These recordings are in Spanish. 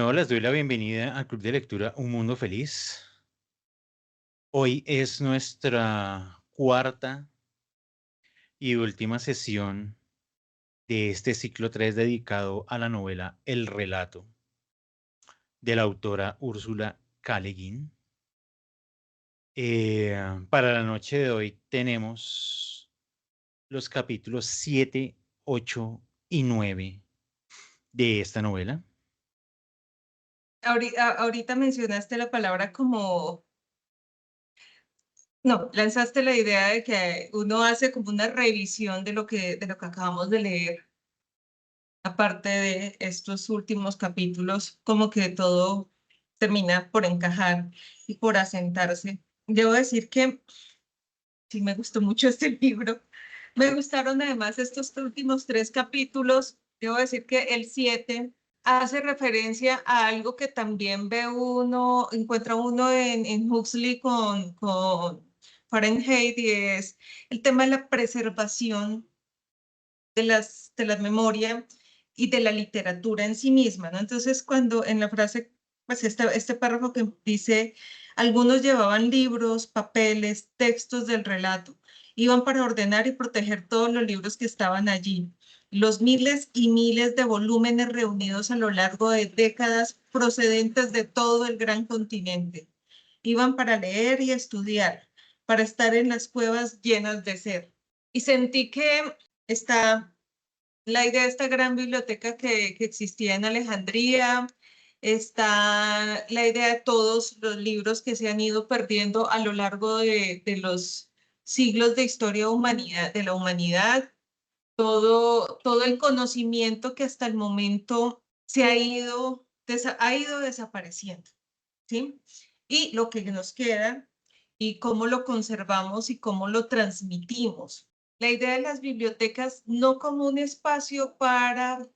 nuevo les doy la bienvenida al Club de Lectura Un Mundo Feliz. Hoy es nuestra cuarta y última sesión de este ciclo 3 dedicado a la novela El Relato, de la autora Úrsula K. Le Guin. Para la noche de hoy tenemos los capítulos 7, 8 y 9 de esta novela. Ahorita mencionaste la palabra como, no, lanzaste la idea de que uno hace como una revisión de lo que acabamos de leer, aparte de estos últimos capítulos, como que todo termina por encajar y por asentarse. Debo decir que sí me gustó mucho este libro. Me gustaron además estos últimos tres capítulos. Debo decir que el 7 hace referencia a algo que también encuentra uno en Huxley con Fahrenheit, y es el tema de la preservación de la memoria y de la literatura en sí misma, ¿no? Entonces, cuando en la frase, pues este párrafo que dice, algunos llevaban libros, papeles, textos del relato, iban para ordenar y proteger todos los libros que estaban allí, los miles y miles de volúmenes reunidos a lo largo de décadas procedentes de todo el gran continente. Iban para leer y estudiar, para estar en las cuevas llenas de ser. Y sentí que está la idea de esta gran biblioteca que existía en Alejandría, está la idea de todos los libros que se han ido perdiendo a lo largo de los siglos de historia de la humanidad, todo el conocimiento que hasta el momento ha ido desapareciendo, ¿sí? Y lo que nos queda y cómo lo conservamos y cómo lo transmitimos. La idea de las bibliotecas no como un espacio para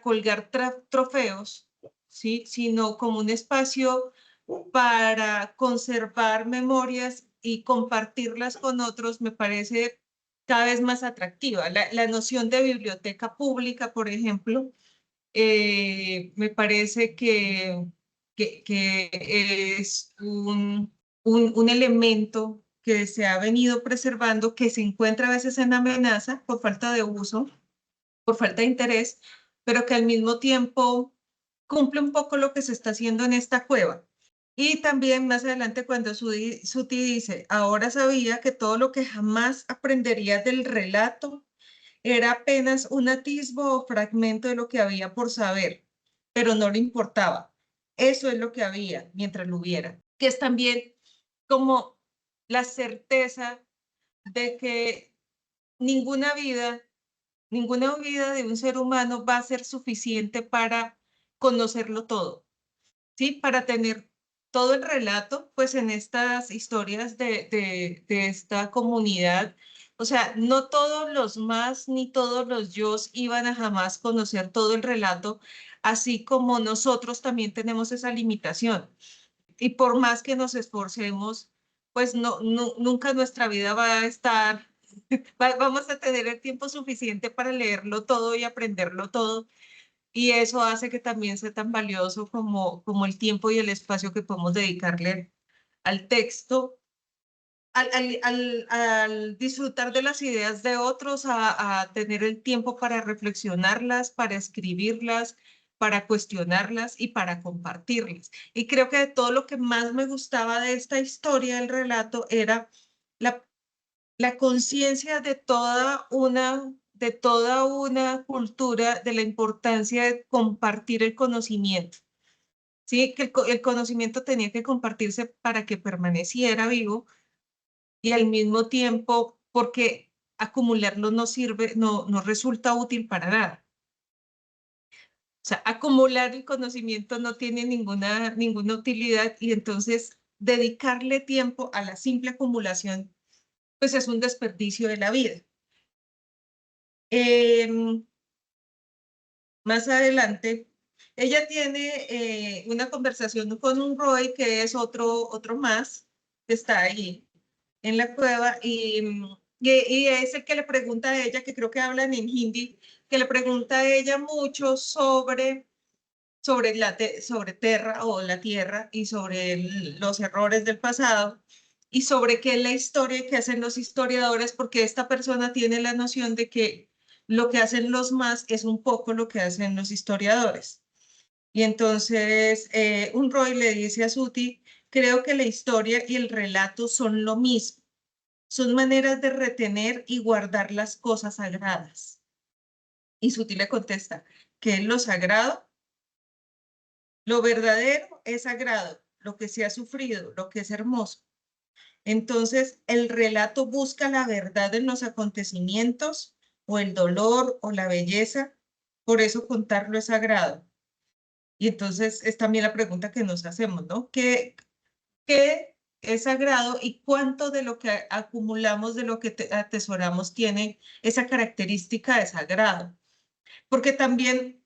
colgar trofeos, ¿sí? Sino como un espacio para conservar memorias y compartirlas con otros, me parece cada vez más atractiva. La noción de biblioteca pública, por ejemplo, me parece que es un elemento que se ha venido preservando, que se encuentra a veces en amenaza por falta de uso, por falta de interés, pero que al mismo tiempo cumple un poco lo que se está haciendo en esta cueva. Y también más adelante cuando Suti dice, ahora sabía que todo lo que jamás aprendería del relato era apenas un atisbo o fragmento de lo que había por saber, pero no le importaba. Eso es lo que había mientras lo hubiera, que es también como la certeza de que ninguna vida, ninguna vida de un ser humano va a ser suficiente para conocerlo todo, ¿sí? Para tener todo el relato, pues en estas historias de esta comunidad. O sea, no todos los más ni todos los yos iban a jamás conocer todo el relato, así como nosotros también tenemos esa limitación. Y por más que nos esforcemos, pues nunca nuestra vida va a estar, vamos a tener el tiempo suficiente para leerlo todo y aprenderlo todo, y eso hace que también sea tan valioso como el tiempo y el espacio que podemos dedicarle al texto, al disfrutar de las ideas de otros, a tener el tiempo para reflexionarlas, para escribirlas, para cuestionarlas y para compartirlas. Y creo que de todo lo que más me gustaba de esta historia del relato era la la conciencia de toda una cultura, de la importancia de compartir el conocimiento, ¿sí? Que el conocimiento tenía que compartirse para que permaneciera vivo y al mismo tiempo porque acumularlo no sirve, no resulta útil para nada. O sea, acumular el conocimiento no tiene ninguna utilidad, y entonces dedicarle tiempo a la simple acumulación, pues es un desperdicio de la vida. Em, Más adelante, ella tiene una conversación con un Roy, que es otro más, que está ahí en la cueva, y es el que le pregunta a ella, que creo que hablan en hindi, que le pregunta a ella mucho sobre sobre Terra o la Tierra y sobre los errores del pasado y sobre qué es la historia y qué hacen los historiadores, porque esta persona tiene la noción de que lo que hacen los más es un poco lo que hacen los historiadores. Y entonces Roy le dice a Suti, creo que la historia y el relato son lo mismo, son maneras de retener y guardar las cosas sagradas. Y Suti le contesta, ¿qué es lo sagrado? Lo verdadero es sagrado, lo que se ha sufrido, lo que es hermoso. Entonces, el relato busca la verdad en los acontecimientos o el dolor o la belleza, por eso contarlo es sagrado. Y entonces es también la pregunta que nos hacemos, ¿no? ¿Qué es sagrado y cuánto de lo que acumulamos, de lo que atesoramos, tiene esa característica de sagrado? Porque también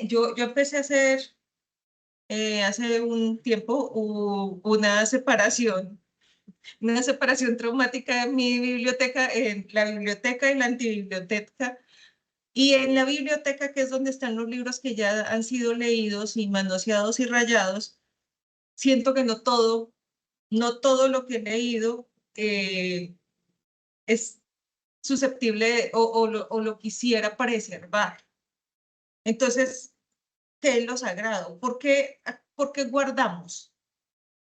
yo empecé a hacer hace un tiempo una separación traumática en mi biblioteca, en la biblioteca y la antibiblioteca. Y en la biblioteca, que es donde están los libros que ya han sido leídos y manoseados y rayados, siento que no todo lo que he leído es susceptible o lo quisiera preservar. Entonces, ¿qué es lo sagrado? Por qué guardamos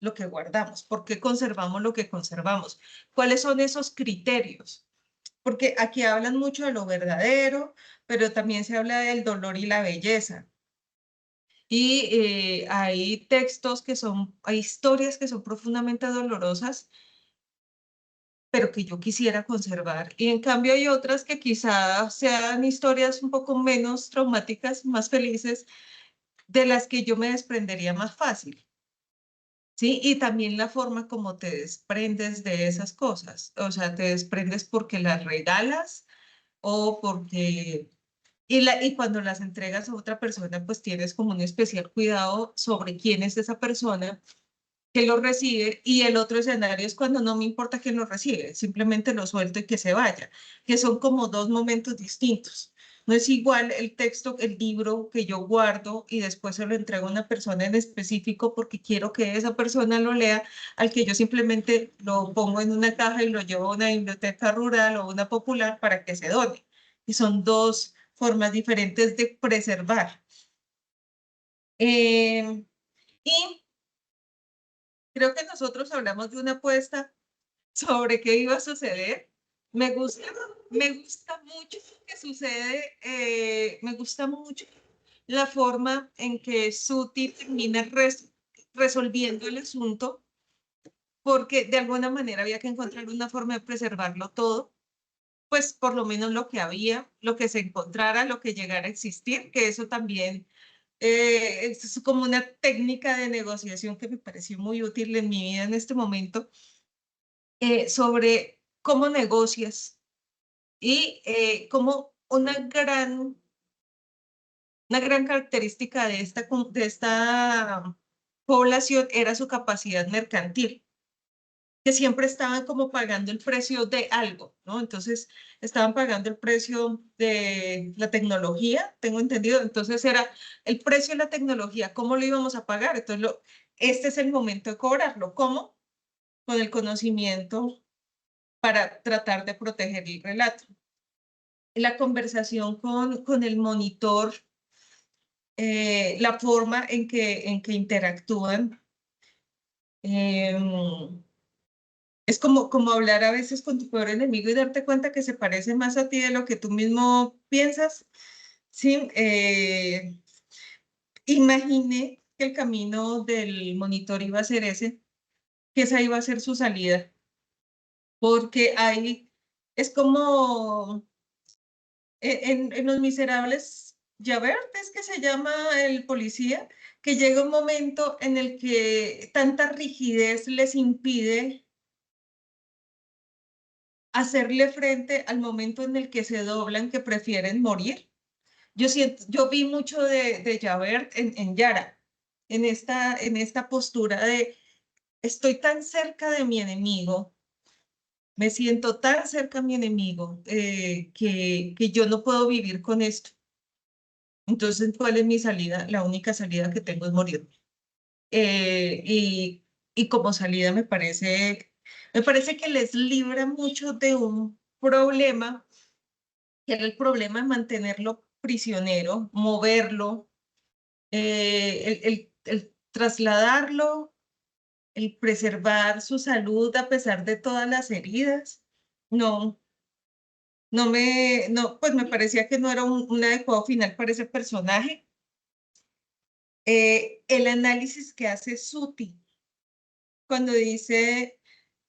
lo que guardamos? ¿Por qué conservamos lo que conservamos? ¿Cuáles son esos criterios? Porque aquí hablan mucho de lo verdadero, pero también se habla del dolor y la belleza. Y hay textos hay historias que son profundamente dolorosas, pero que yo quisiera conservar. Y en cambio hay otras que quizás sean historias un poco menos traumáticas, más felices, de las que yo me desprendería más fácil. Sí, y también la forma como te desprendes de esas cosas. O sea, te desprendes porque las regalas o porque... y cuando las entregas a otra persona, pues tienes como un especial cuidado sobre quién es esa persona que lo recibe, y el otro escenario es cuando no me importa quién lo recibe, simplemente lo suelto y que se vaya, que son como dos momentos distintos. No es igual el texto, el libro que yo guardo y después se lo entrego a una persona en específico porque quiero que esa persona lo lea, al que yo simplemente lo pongo en una caja y lo llevo a una biblioteca rural o una popular para que se done. Y son dos formas diferentes de preservar. Y creo que nosotros hablamos de una apuesta sobre qué iba a suceder. Me gusta, me gusta mucho lo que sucede, me gusta mucho la forma en que Suti termina resolviendo el asunto, porque de alguna manera había que encontrar una forma de preservarlo todo, pues por lo menos lo que había, lo que se encontrara, lo que llegara a existir, que eso también es como una técnica de negociación que me pareció muy útil en mi vida en este momento, sobre cómo negocias y cómo una gran característica de esta población era su capacidad mercantil, que siempre estaban como pagando el precio de algo, ¿no? Entonces, estaban pagando el precio de la tecnología, tengo entendido. Entonces, era el precio de la tecnología, ¿cómo lo íbamos a pagar? Entonces, este es el momento de cobrarlo. ¿Cómo? Con el conocimiento para tratar de proteger el relato. La conversación con el monitor, la forma en que interactúan. Eh, es como hablar a veces con tu peor enemigo y darte cuenta que se parece más a ti de lo que tú mismo piensas. Sí, imaginé que el camino del monitor iba a ser ese, que esa iba a ser su salida, porque ahí es como en Los Miserables, Javert es que se llama el policía, que llega un momento en el que tanta rigidez les impide hacerle frente al momento en el que se doblan, que prefieren morir. Yo vi mucho de Javert en Yara, en esta postura de estoy tan cerca de mi enemigo, me siento tan cerca de mi enemigo, que yo no puedo vivir con esto. Entonces, ¿cuál es mi salida? La única salida que tengo es morir. Y como salida me parece que les libra mucho de un problema, que era el problema de mantenerlo prisionero, moverlo, el trasladarlo, el preservar su salud a pesar de todas las heridas. No, no, pues me parecía que no era un adecuado final para ese personaje. El análisis que hace Suti cuando dice,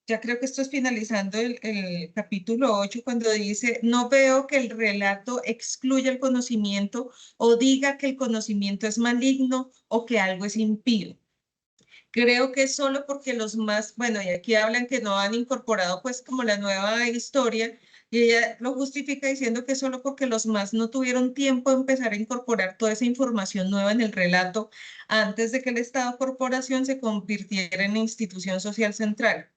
ya creo que esto es finalizando el capítulo 8, cuando dice, no veo que el relato excluya el conocimiento o diga que el conocimiento es maligno o que algo es impío. Creo que es solo porque los más, bueno, y aquí hablan que no han incorporado pues como la nueva historia, y ella lo justifica diciendo que solo porque los más no tuvieron tiempo de empezar a incorporar toda esa información nueva en el relato antes de que el Estado Corporación se convirtiera en institución social central.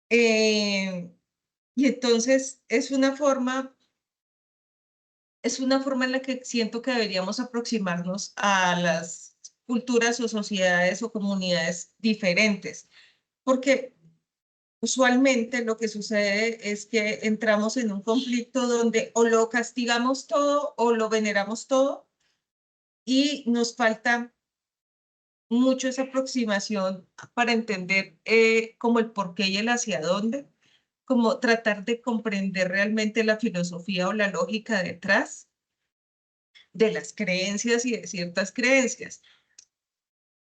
Eh, y entonces es una forma en la que siento que deberíamos aproximarnos a las culturas o sociedades o comunidades diferentes, porque usualmente lo que sucede es que entramos en un conflicto donde o lo castigamos todo o lo veneramos todo y nos falta mucho esa aproximación para entender como el por qué y el hacia dónde, como tratar de comprender realmente la filosofía o la lógica detrás de las creencias y de ciertas creencias,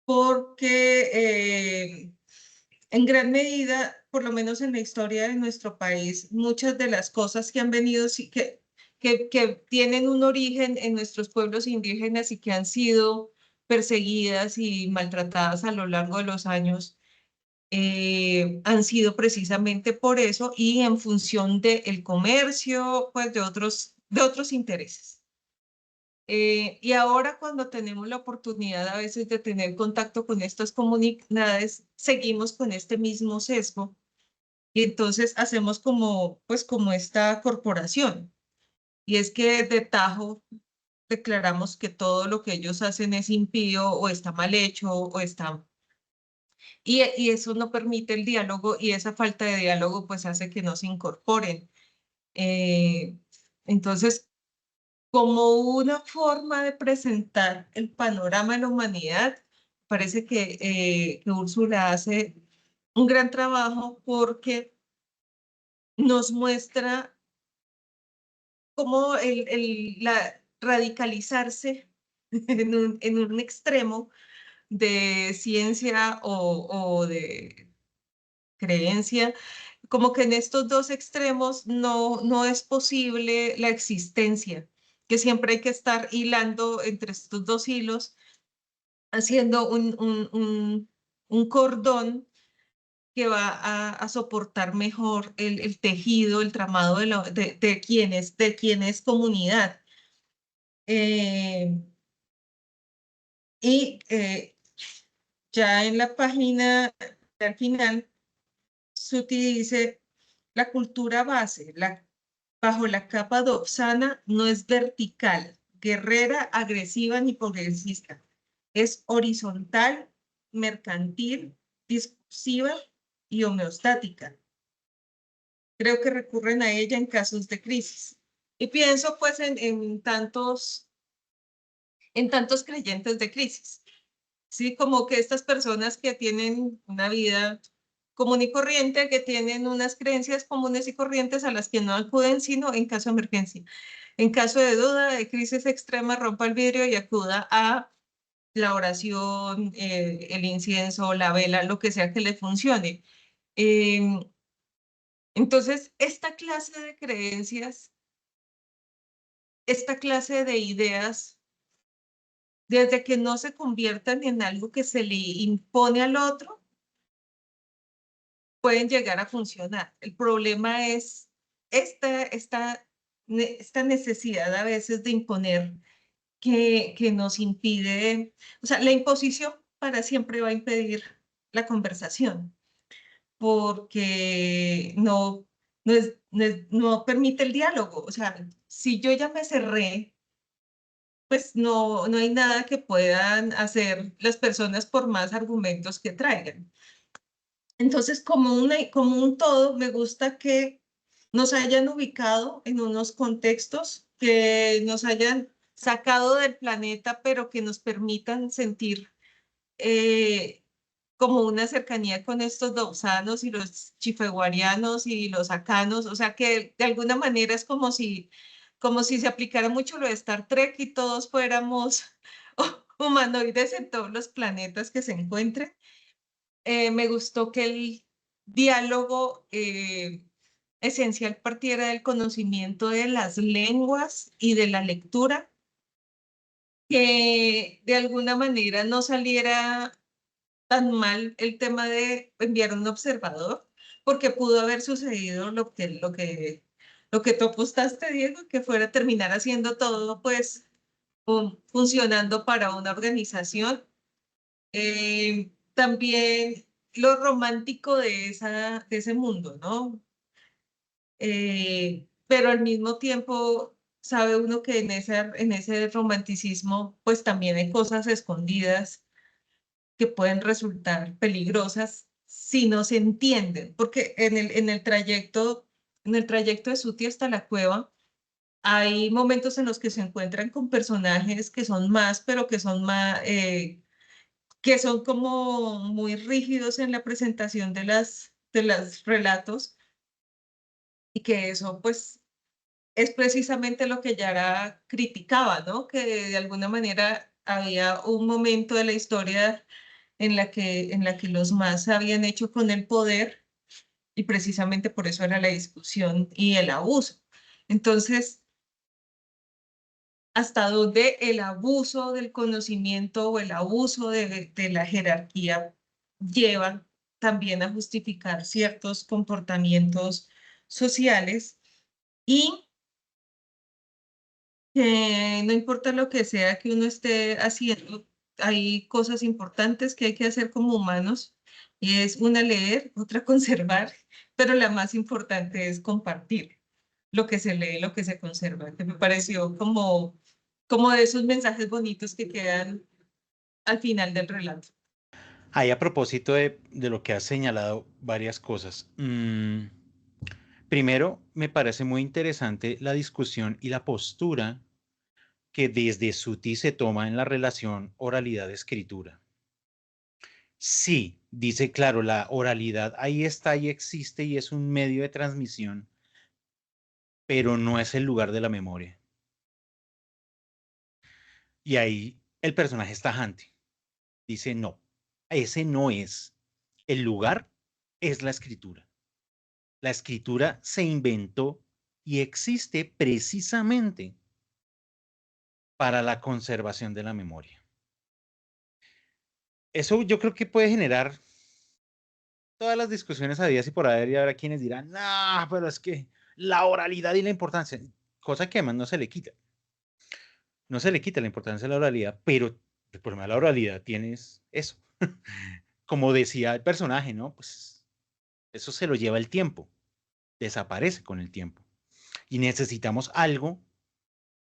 porque en gran medida, por lo menos en la historia de nuestro país, muchas de las cosas que han venido, que tienen un origen en nuestros pueblos indígenas y que han sido perseguidas y maltratadas a lo largo de los años, han sido precisamente por eso y en función del comercio, pues de otros intereses. Y ahora cuando tenemos la oportunidad a veces de tener contacto con estas comunidades, seguimos con este mismo sesgo y entonces hacemos como, pues como esta corporación. Y es que de tajo declaramos que todo lo que ellos hacen es impío o está mal hecho o está... Y eso no permite el diálogo y esa falta de diálogo pues hace que no se incorporen. Eh, entonces, como una forma de presentar el panorama de la humanidad, parece que Úrsula hace un gran trabajo porque nos muestra cómo radicalizarse en un extremo de ciencia o de creencia, como que en estos dos extremos no es posible la existencia, que siempre hay que estar hilando entre estos dos hilos, haciendo un cordón que va a soportar mejor el tejido, el tramado de quien es comunidad. Eh, y ya en la página, al final, Suti dice, la cultura base, bajo la capa doxana, no es vertical, guerrera, agresiva ni progresista. Es horizontal, mercantil, discursiva y homeostática. Creo que recurren a ella en casos de crisis. Y pienso pues en tantos creyentes de crisis. Sí, como que estas personas que tienen una vida común y corriente, que tienen unas creencias comunes y corrientes a las que no acuden sino en caso de emergencia. En caso de duda, de crisis extrema, rompa el vidrio y acuda a la oración, el incienso, la vela, lo que sea que le funcione. Eh, entonces, esta clase de creencias, esta clase de ideas, desde que no se conviertan en algo que se le impone al otro, pueden llegar a funcionar. El problema es esta necesidad a veces de imponer que nos impide, o sea, la imposición para siempre va a impedir la conversación, porque no permite el diálogo. O sea, si yo ya me cerré pues no hay nada que puedan hacer las personas por más argumentos que traigan. Entonces, como un todo, me gusta que nos hayan ubicado en unos contextos, que nos hayan sacado del planeta, pero que nos permitan sentir eh, como una cercanía con estos dobsanos y los chifeguarianos y los acanos, o sea que de alguna manera es como si se aplicara mucho lo de Star Trek y todos fuéramos humanoides en todos los planetas que se encuentren. Me gustó que el diálogo esencial partiera del conocimiento de las lenguas y de la lectura, que de alguna manera no saliera tan mal el tema de enviar un observador, porque pudo haber sucedido lo que tú apostaste, Diego, que fuera a terminar haciendo todo, pues, funcionando para una organización. También lo romántico de ese mundo, ¿no? Pero al mismo tiempo sabe uno que en ese romanticismo, pues también hay cosas escondidas que pueden resultar peligrosas si no se entienden, porque en el trayecto de Suti hasta la cueva, hay momentos en los que se encuentran con personajes que son más, pero que son como muy rígidos en la presentación de los relatos, y que eso pues es precisamente lo que Yara criticaba, ¿no? Que de alguna manera había un momento de la historia en la que los más habían hecho con el poder, y precisamente por eso era la discusión y el abuso. Entonces, hasta dónde el abuso del conocimiento o el abuso de la jerarquía llevan también a justificar ciertos comportamientos sociales, y que no importa lo que sea que uno esté haciendo, hay cosas importantes que hay que hacer como humanos, y es una leer, otra conservar, pero la más importante es compartir lo que se lee, lo que se conserva, que me pareció como de esos mensajes bonitos que quedan al final del relato. Ahí a propósito de lo que has señalado, varias cosas. Primero, me parece muy interesante la discusión y la postura que desde Suti se toma en la relación oralidad-escritura. Sí, dice, claro, la oralidad ahí está y existe y es un medio de transmisión, pero no es el lugar de la memoria. Y ahí el personaje es tajante. Dice, no, ese no es. El lugar es la escritura. La escritura se inventó y existe precisamente para la conservación de la memoria. Eso yo creo que puede generar todas las discusiones habidas y por haber, y habrá quienes dirán, no, pero es que la oralidad y la importancia, cosa que además no se le quita. No se le quita la importancia de la oralidad, pero el problema de la oralidad tienes eso. Como decía el personaje, ¿no? Pues eso se lo lleva el tiempo, desaparece con el tiempo. Y necesitamos algo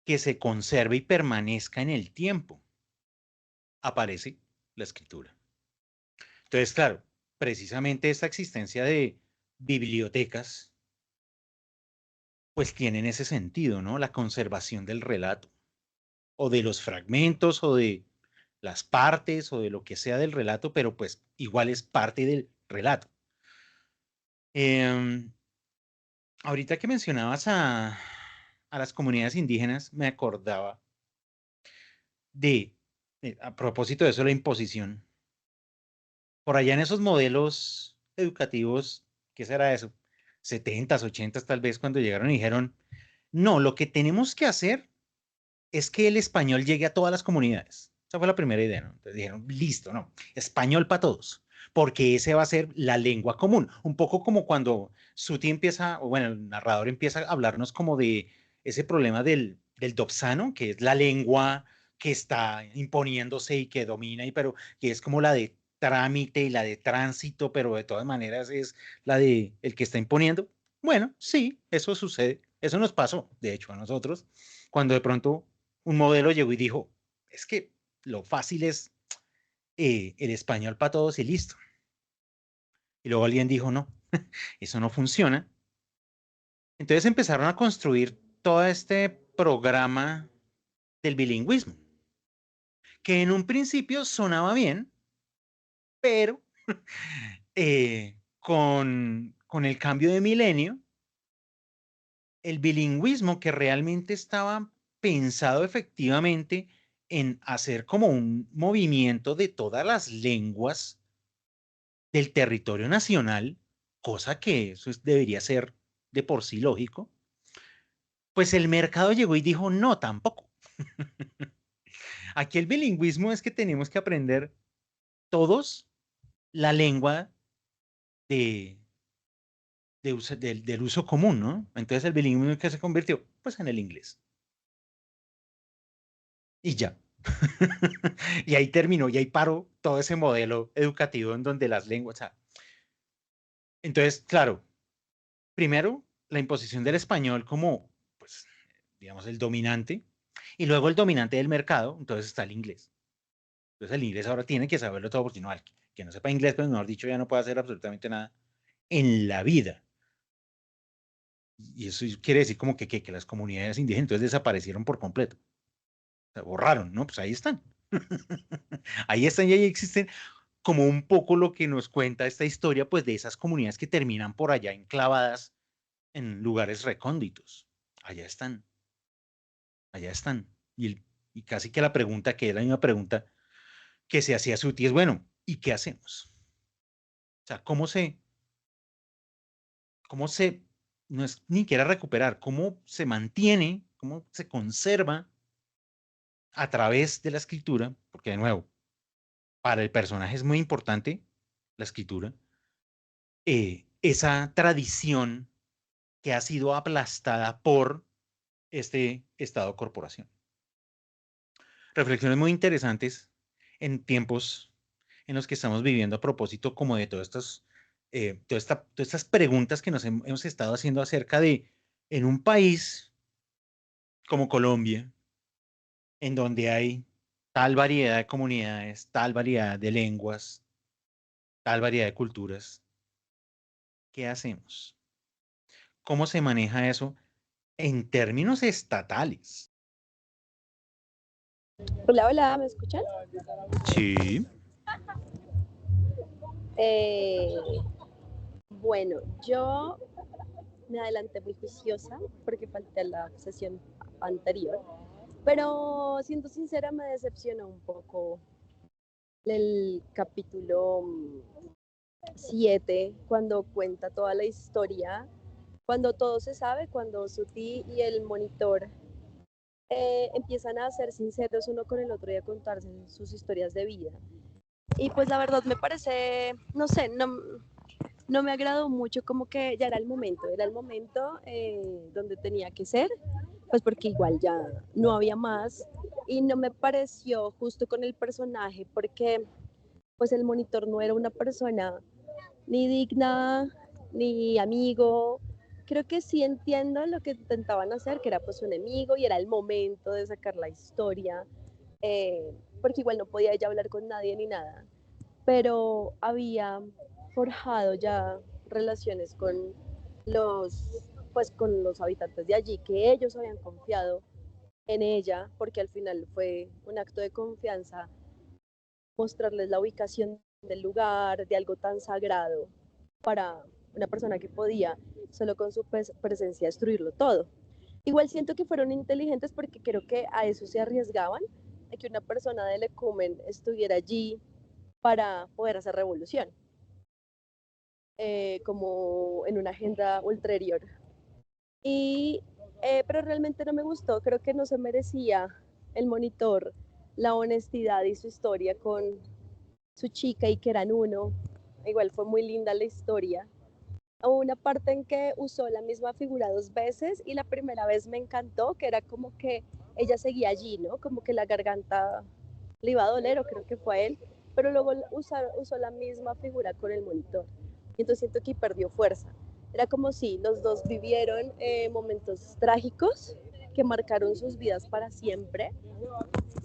que se conserve y permanezca en el tiempo. Aparece la escritura. Entonces, claro, precisamente esta existencia de bibliotecas, pues tienen ese sentido, ¿no? La conservación del relato, o de los fragmentos, o de las partes, o de lo que sea del relato, pero pues igual es parte del relato. Eh, Ahorita que mencionabas a las comunidades indígenas, me acordaba de, a propósito de eso, la imposición. Por allá en esos modelos educativos, ¿qué será eso? 70s, 80s tal vez, cuando llegaron y dijeron, no, lo que tenemos que hacer es que el español llegue a todas las comunidades. Esa fue la primera idea, ¿no? Entonces dijeron, listo, no, español para todos, porque ese va a ser la lengua común. Un poco como cuando Suti empieza, o bueno, el narrador empieza a hablarnos como de ese problema del dobsano, que es la lengua que está imponiéndose y que domina, y pero que es como la de trámite y la de tránsito, pero de todas maneras es la de el que está imponiendo. Bueno, sí, eso sucede. Eso nos pasó, de hecho, a nosotros, cuando de pronto un modelo llegó y dijo, es que lo fácil es el español para todos y listo. Y luego alguien dijo, no, eso no funciona. Entonces empezaron a construir todo este programa del bilingüismo, que en un principio sonaba bien, pero con el cambio de milenio, el bilingüismo que realmente estaba pensado efectivamente en hacer como un movimiento de todas las lenguas del territorio nacional, cosa que debería ser de por sí lógico, pues el mercado llegó y dijo, no, tampoco. Aquí el bilingüismo es que tenemos que aprender todos la lengua de, del uso común, ¿no? Entonces el bilingüismo que se convirtió, pues en el inglés. Y ya. Y ahí terminó, y ahí paró todo ese modelo educativo en donde las lenguas, o sea, entonces, claro, primero la imposición del español como, pues, digamos, el dominante, y luego el dominante del mercado, entonces está el inglés. Entonces el inglés ahora tiene que saberlo todo, porque no, al que no sepa inglés, pues mejor dicho, ya no puede hacer absolutamente nada en la vida. Y eso quiere decir como que las comunidades indígenas entonces desaparecieron por completo. O sea, borraron, ¿no? Pues ahí están. Ahí están y ahí existen como un poco lo que nos cuenta esta historia, pues de esas comunidades que terminan por allá enclavadas en lugares recónditos. Allá están, allá están. Y casi que la pregunta, que es la misma pregunta que se hacía Suti, es, bueno, ¿y qué hacemos? O sea, cómo se, no es ni quiera recuperar, cómo se mantiene, cómo se conserva a través de la escritura, porque de nuevo, para el personaje es muy importante la escritura, esa tradición que ha sido aplastada por este Estado corporación. Reflexiones muy interesantes en tiempos en los que estamos viviendo a propósito como de todas estas preguntas que nos hemos estado haciendo acerca de, en un país como Colombia, en donde hay tal variedad de comunidades, tal variedad de lenguas, tal variedad de culturas, ¿qué hacemos? ¿Cómo se maneja eso en términos estatales? Hola, hola, ¿me escuchan? Sí. Eh, bueno, yo me adelanté muy juiciosa porque falté a la sesión anterior, pero siendo sincera me decepcionó un poco el capítulo 7 cuando cuenta toda la historia, cuando todo se sabe, cuando Suti y el monitor empiezan a ser sinceros uno con el otro y a contarse sus historias de vida. Y pues la verdad me parece, no sé, no me agradó mucho, como que ya era el momento donde tenía que ser, pues porque igual ya no había más y no me pareció justo con el personaje porque pues el monitor no era una persona ni digna, ni amigo. Creo que sí entiendo lo que intentaban hacer, que era pues un enemigo y era el momento de sacar la historia, porque igual no podía ella hablar con nadie ni nada, pero había forjado ya relaciones con con los habitantes de allí, que ellos habían confiado en ella, porque al final fue un acto de confianza mostrarles la ubicación del lugar, de algo tan sagrado para una persona que podía solo con su presencia destruirlo todo. Igual siento que fueron inteligentes porque creo que a eso se arriesgaban, a que una persona del ecumen estuviera allí para poder hacer revolución, como en una agenda ulterior. Y, pero realmente no me gustó, creo que no se merecía el monitor la honestidad y su historia con su chica y que eran uno. Igual fue muy linda la historia. Hubo una parte en que usó la misma figura dos veces y la primera vez me encantó, que era como que ella seguía allí, ¿no? Como que la garganta le iba a doler, o creo que fue a él, pero luego usó la misma figura con el monitor. Y entonces siento que perdió fuerza. Era como si los dos vivieron momentos trágicos que marcaron sus vidas para siempre,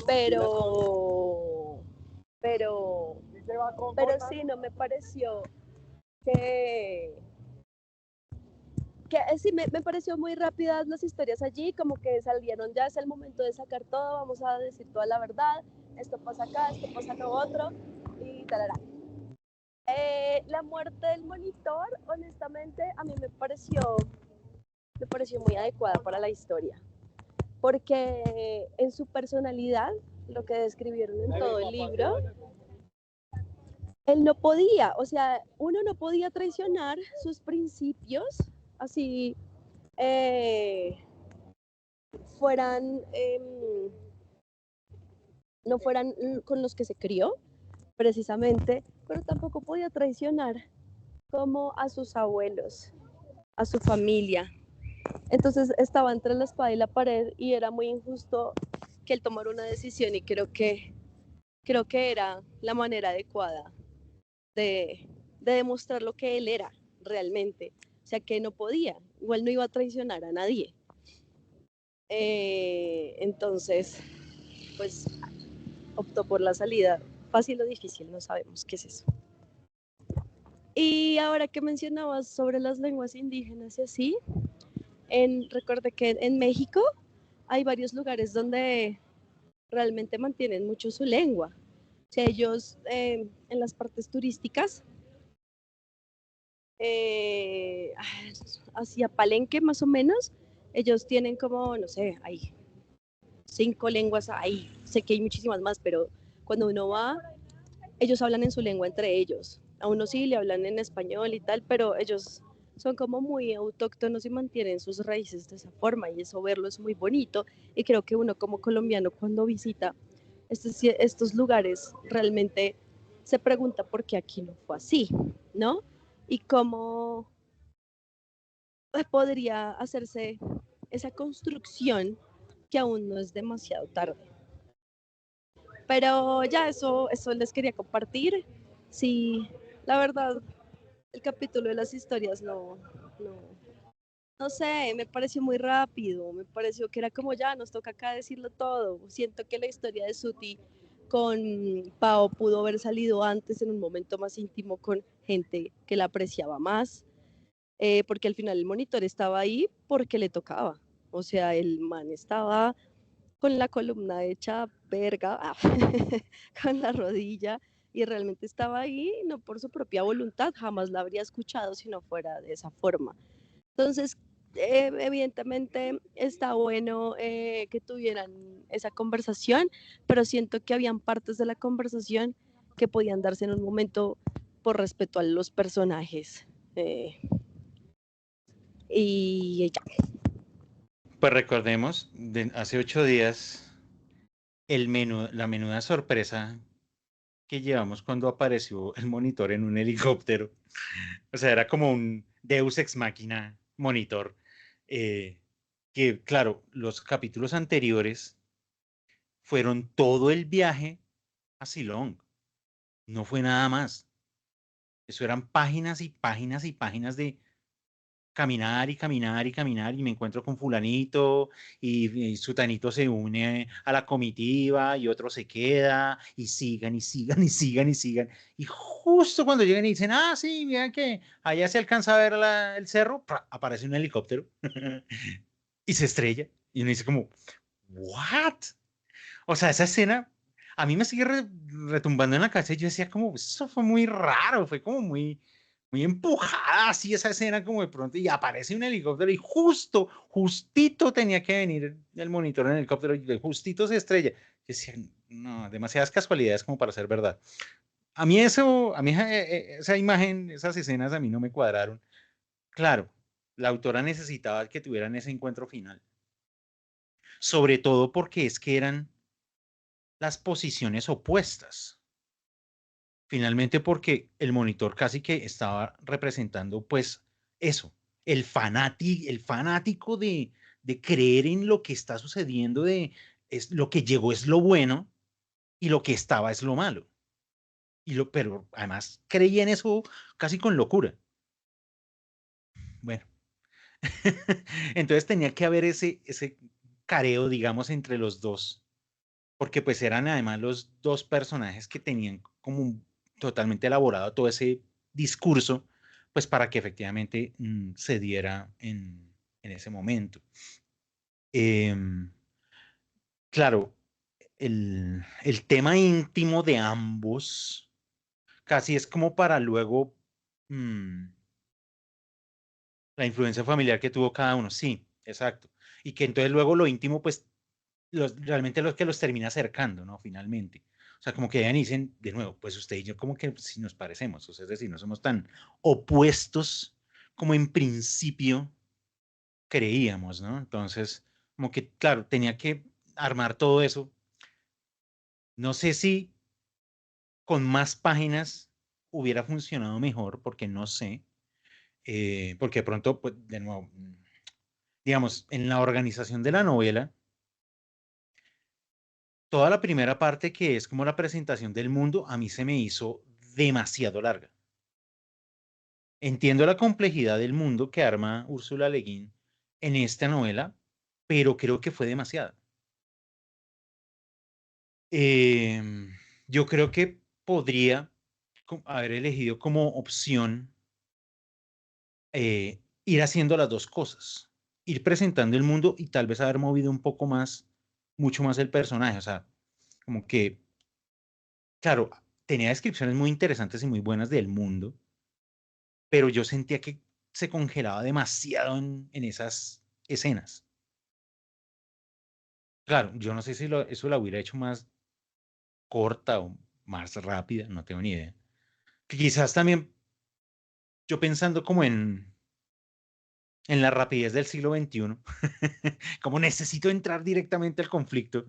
pero sí, no me pareció que sí, me pareció muy rápidas las historias allí, como que salieron, ya es el momento de sacar todo, vamos a decir toda la verdad, esto pasa acá, esto pasa lo otro, y tal. La muerte del monitor, honestamente, a mí me pareció muy adecuada para la historia, porque en su personalidad, lo que describieron en todo el libro, él no podía, o sea, uno no podía traicionar sus principios, así fueran, no fueran con los que se crió, precisamente, pero tampoco podía traicionar como a sus abuelos, a su familia. Entonces estaba entre la espada y la pared y era muy injusto que él tomara una decisión y creo que era la manera adecuada de demostrar lo que él era realmente. O sea, que no podía, igual no iba a traicionar a nadie. Entonces, pues optó por la salida fácil o difícil, no sabemos qué es eso. Y ahora que mencionabas sobre las lenguas indígenas y así, recordé que en México hay varios lugares donde realmente mantienen mucho su lengua. O sea, ellos en las partes turísticas, hacia Palenque más o menos, ellos tienen como, no sé, hay 5 lenguas ahí. Sé que hay muchísimas más, pero cuando uno va, ellos hablan en su lengua entre ellos. A uno sí le hablan en español y tal, pero ellos son como muy autóctonos y mantienen sus raíces de esa forma y eso verlo es muy bonito y creo que uno como colombiano cuando visita estos lugares realmente se pregunta por qué aquí no fue así, ¿no? Y cómo podría hacerse esa construcción que aún no es demasiado tarde. Pero ya eso les quería compartir. Sí, la verdad, el capítulo de las historias no sé, me pareció muy rápido, me pareció que era como ya, nos toca acá decirlo todo. Siento que la historia de Suti con Pau pudo haber salido antes en un momento más íntimo con gente que la apreciaba más, porque al final el monitor estaba ahí porque le tocaba. O sea, el man estaba con la columna hecha verga, con la rodilla, y realmente estaba ahí no por su propia voluntad, jamás la habría escuchado si no fuera de esa forma. Entonces, evidentemente está bueno que tuvieran esa conversación, pero siento que habían partes de la conversación que podían darse en un momento por respeto a los personajes. Y ya. Pues recordemos, hace 8 días, la menuda sorpresa que llevamos cuando apareció el monitor en un helicóptero. O sea, era como un Deus ex machina monitor. eh, que, claro, los capítulos anteriores fueron todo el viaje a Silong. No fue nada más. Eso eran páginas y páginas y páginas de caminar y caminar y caminar y me encuentro con fulanito y sutanito se une a la comitiva y otro se queda y sigan y sigan y sigan y sigan. Y justo cuando llegan y dicen, ah, sí, vean que allá se alcanza a ver el cerro, ¡pra! Aparece un helicóptero y se estrella. Y uno dice como, ¿what? O sea, esa escena a mí me sigue retumbando en la cabeza y yo decía como, eso fue muy raro, fue como muy empujada así esa escena como de pronto y aparece un helicóptero y justito tenía que venir el monitor en el helicóptero y justito se estrella. Yo decía, no, demasiadas casualidades como para ser verdad. A mí esa imagen, esas escenas a mí no me cuadraron. Claro, la autora necesitaba que tuvieran ese encuentro final. Sobre todo porque es que eran las posiciones opuestas. Finalmente porque el monitor casi que estaba representando pues eso, el fanático de creer en lo que está sucediendo, es lo que llegó es lo bueno y lo que estaba es lo malo. Pero además creía en eso casi con locura. Bueno, entonces tenía que haber ese careo, digamos, entre los dos, porque pues eran además los dos personajes que tenían como totalmente elaborado todo ese discurso, pues para que efectivamente se diera en ese momento. Em, claro, el tema íntimo de ambos casi es como para luego mm, la influencia familiar que tuvo cada uno, sí, exacto. Y que entonces luego lo íntimo, pues realmente lo que los termina acercando, ¿no? Finalmente. O sea, como que ya dicen, de nuevo, pues usted y yo como que si nos parecemos, o sea, es decir, no somos tan opuestos como en principio creíamos, ¿no? Entonces, como que, claro, tenía que armar todo eso. No sé si con más páginas hubiera funcionado mejor, porque no sé, porque de pronto, pues, de nuevo, digamos, en la organización de la novela, toda la primera parte que es como la presentación del mundo, a mí se me hizo demasiado larga. Entiendo la complejidad del mundo que arma Úrsula Le Guin en esta novela, pero creo que fue demasiado. Em, yo creo que podría haber elegido como opción ir haciendo las dos cosas, ir presentando el mundo y tal vez haber movido un poco más, mucho más el personaje, o sea, como que, claro, tenía descripciones muy interesantes y muy buenas del mundo, pero yo sentía que se congelaba demasiado en esas escenas. Claro, yo no sé si eso la hubiera hecho más corta o más rápida, no tengo ni idea. Quizás también yo pensando como en la rapidez del siglo XXI, como necesito entrar directamente al conflicto,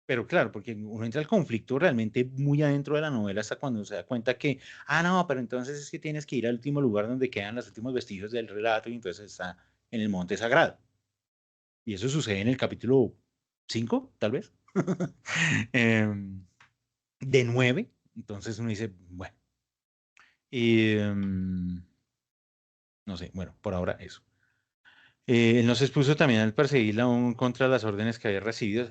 pero claro, porque uno entra al conflicto realmente muy adentro de la novela hasta cuando se da cuenta que, no, pero entonces es que tienes que ir al último lugar donde quedan los últimos vestigios del relato y entonces está en el monte sagrado. Y eso sucede en el capítulo 5 tal vez, em, de 9. Entonces uno dice, bueno, no sé, bueno, por ahora eso. Él no se expuso también al perseguirla aún contra las órdenes que había recibido.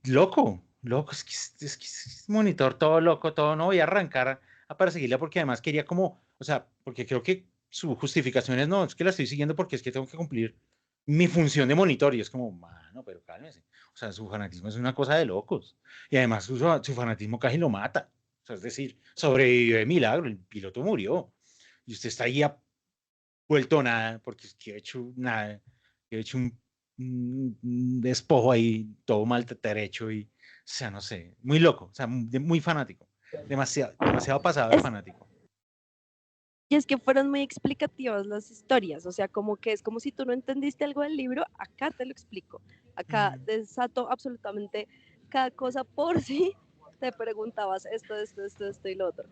Loco, loco, es monitor todo loco, todo, no voy a arrancar a perseguirla porque además quería como, o sea, porque creo que su justificación es, no, es que la estoy siguiendo porque es que tengo que cumplir mi función de monitor y es como, mano, pero cálmese. O sea, su fanatismo es una cosa de locos y además su fanatismo casi lo mata. O sea, es decir, sobrevivió de milagro, el piloto murió y usted está ahí vuelto nada porque es que he hecho nada, he hecho un despojo ahí, todo mal derecho y, o sea, no sé, muy loco, o sea, muy fanático, demasiado, demasiado pasado de Es, fanático. y es que fueron muy explicativas las historias, o sea, como que es como si tú no entendiste algo del libro, acá te lo explico, acá Mm. desato absolutamente cada cosa por si te preguntabas esto y lo otro.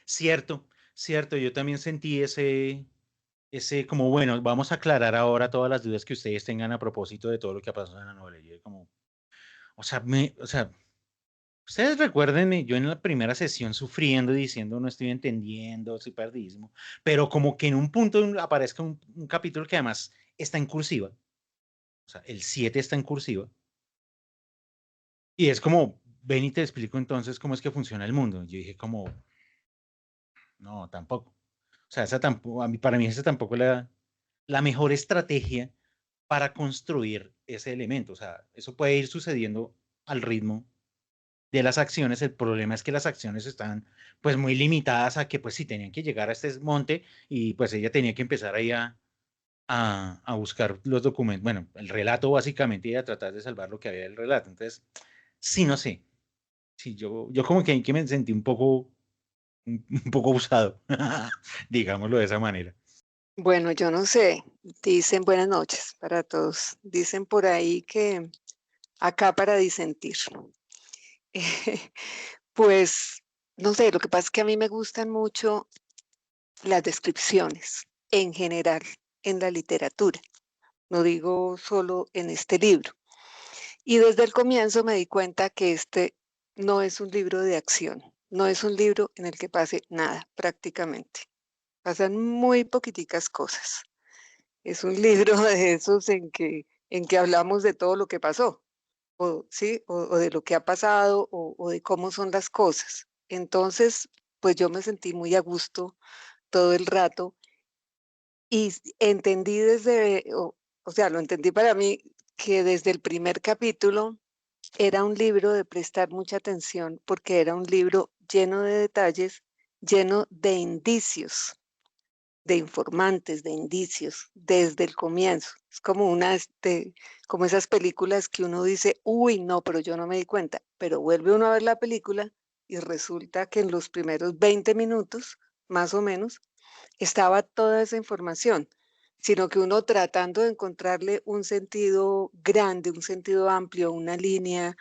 Cierto, cierto, yo también sentí ese como, bueno, vamos a aclarar ahora todas las dudas que ustedes tengan a propósito de todo lo que ha pasado en la novela. Y como, o sea, ustedes recuerden, yo en la primera sesión sufriendo, diciendo no estoy entendiendo, estoy perdidísimo, pero como que en un punto aparezca un capítulo que además está en cursiva, o sea, el 7 está en cursiva, y es como, ven y te explico entonces cómo es que funciona el mundo. Yo dije como, no, tampoco. O sea, esa tampoco, para mí esa tampoco es la mejor estrategia para construir ese elemento. O sea, eso puede ir sucediendo al ritmo de las acciones. El problema es que las acciones están pues muy limitadas a que pues sí tenían que llegar a este monte y pues ella tenía que empezar ahí a buscar los documentos, bueno, el relato básicamente y a tratar de salvar lo que había del relato. Entonces, sí, no sé. Sí, yo como que me sentí un poco usado, digámoslo de esa manera. Bueno, yo no sé, dicen buenas noches para todos. Dicen por ahí que acá para disentir. Pues, no sé, lo que pasa es que a mí me gustan mucho las descripciones en general en la literatura, no digo solo en este libro. Y desde el comienzo me di cuenta que este no es un libro de acción, no es un libro en el que pase nada prácticamente. Pasan muy poquiticas cosas. Es un libro de esos en que hablamos de todo lo que pasó, o, ¿sí? O de lo que ha pasado, o de cómo son las cosas. Entonces, pues yo me sentí muy a gusto todo el rato y entendí o sea, lo entendí para mí que desde el primer capítulo era un libro de prestar mucha atención porque era un libro lleno de detalles, lleno de indicios, de informantes, de indicios, desde el comienzo. Es como como esas películas que uno dice, uy, no, pero yo no me di cuenta, pero vuelve uno a ver la película y resulta que en los primeros 20 minutos, más o menos, estaba toda esa información, sino que uno tratando de encontrarle un sentido grande, un sentido amplio, una línea,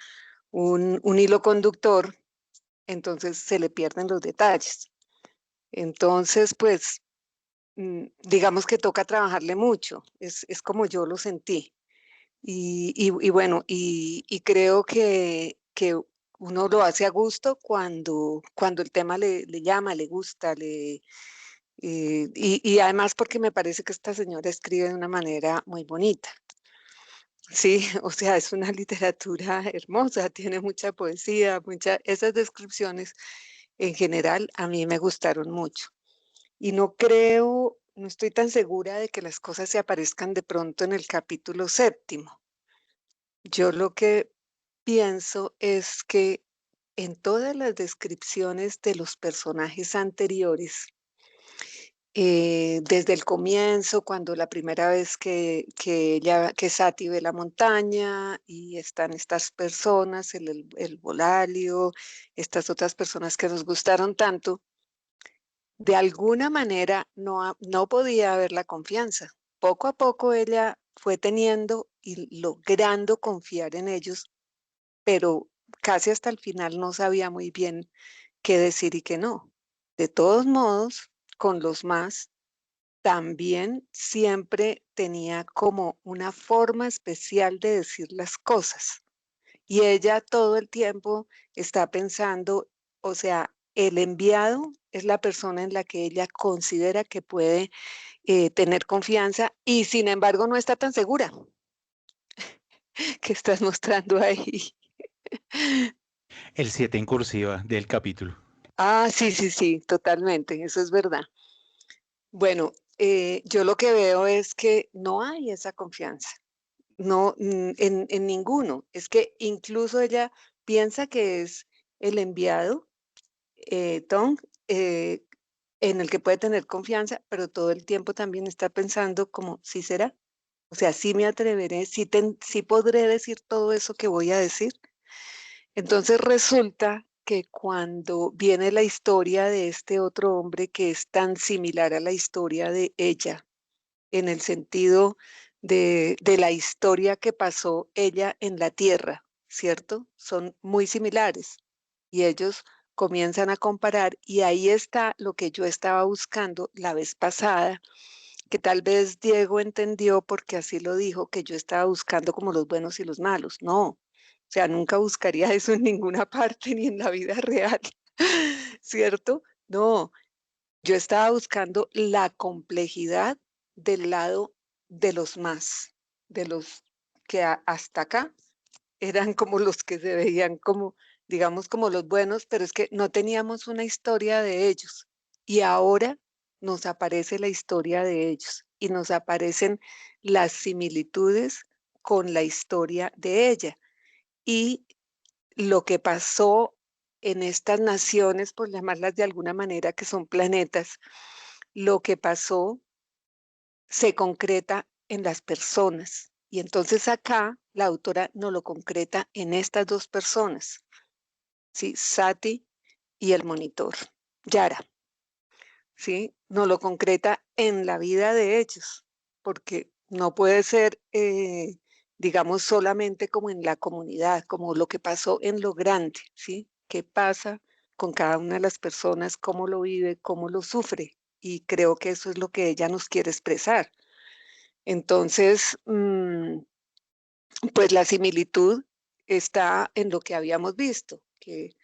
un hilo conductor, entonces se le pierden los detalles. Entonces, pues, digamos que toca trabajarle mucho, es como yo lo sentí. Y bueno, y creo que uno lo hace a gusto cuando el tema le llama, le gusta, y además porque me parece que esta señora escribe de una manera muy bonita. Sí, o sea, es una literatura hermosa, tiene mucha poesía, esas descripciones en general a mí me gustaron mucho. Y no estoy tan segura de que las cosas se aparezcan de pronto en el capítulo 7. Yo lo que pienso es que en todas las descripciones de los personajes anteriores, desde el comienzo, cuando la primera vez que Sati ve la montaña y están estas personas, el Volalio, estas otras personas que nos gustaron tanto, de alguna manera no podía haber la confianza. Poco a poco ella fue teniendo y logrando confiar en ellos, pero casi hasta el final no sabía muy bien qué decir y qué no. De todos modos, con los más, también siempre tenía como una forma especial de decir las cosas. Y ella todo el tiempo está pensando, o sea, el enviado es la persona en la que ella considera que puede tener confianza y sin embargo no está tan segura que estás mostrando ahí. El 7 en cursiva del capítulo. Ah, sí, sí, sí, totalmente, eso es verdad. Bueno, yo lo que veo es que no hay esa confianza, no, en ninguno. Es que incluso ella piensa que es el enviado, Tom, eh, en el que puede tener confianza, pero todo el tiempo también está pensando como, ¿sí será? O sea, sí me atreveré, sí podré decir todo eso que voy a decir. Entonces resulta que cuando viene la historia de este otro hombre que es tan similar a la historia de ella, en el sentido de la historia que pasó ella en la tierra, ¿cierto? Son muy similares y ellos comienzan a comparar y ahí está lo que yo estaba buscando la vez pasada, que tal vez Diego entendió porque así lo dijo, que yo estaba buscando como los buenos y los malos. No, o sea, nunca buscaría eso en ninguna parte ni en la vida real, ¿cierto? No, yo estaba buscando la complejidad del lado de los más, de los que hasta acá eran como los que se veían como, digamos, como los buenos, pero es que no teníamos una historia de ellos. Y ahora nos aparece la historia de ellos y nos aparecen las similitudes con la historia de ella. Y lo que pasó en estas naciones, por llamarlas de alguna manera, que son planetas, lo que pasó se concreta en las personas. Y entonces acá la autora nos lo concreta en estas dos personas, ¿sí? Sati y el monitor, Yara, ¿sí? Nos lo concreta en la vida de ellos, porque no puede ser, digamos, solamente como en la comunidad, como lo que pasó en lo grande, ¿sí? ¿Qué pasa con cada una de las personas? ¿Cómo lo vive? ¿Cómo lo sufre? Y creo que eso es lo que ella nos quiere expresar. Entonces, pues la similitud está en lo que habíamos visto, que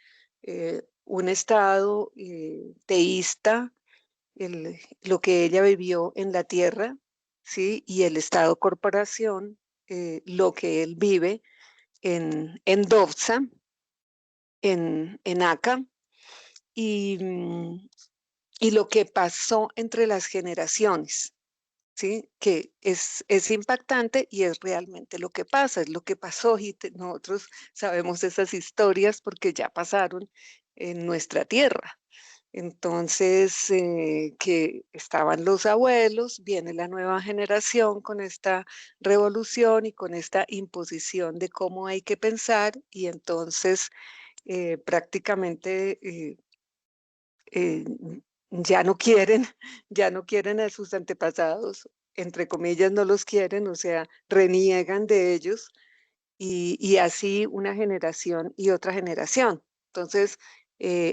un estado teísta, lo que ella vivió en la tierra, ¿sí? Y el estado corporación, lo que él vive en Dovza, en Acá, y, y lo que pasó entre las generaciones, ¿sí? Que es impactante y es realmente lo que pasa, es lo que pasó y nosotros sabemos esas historias porque ya pasaron en nuestra tierra. Entonces, que estaban los abuelos, viene la nueva generación con esta revolución y con esta imposición de cómo hay que pensar y entonces prácticamente eh, ya no quieren, ya no quieren a sus antepasados, entre comillas no los quieren, o sea, reniegan de ellos y así una generación y otra generación. Entonces,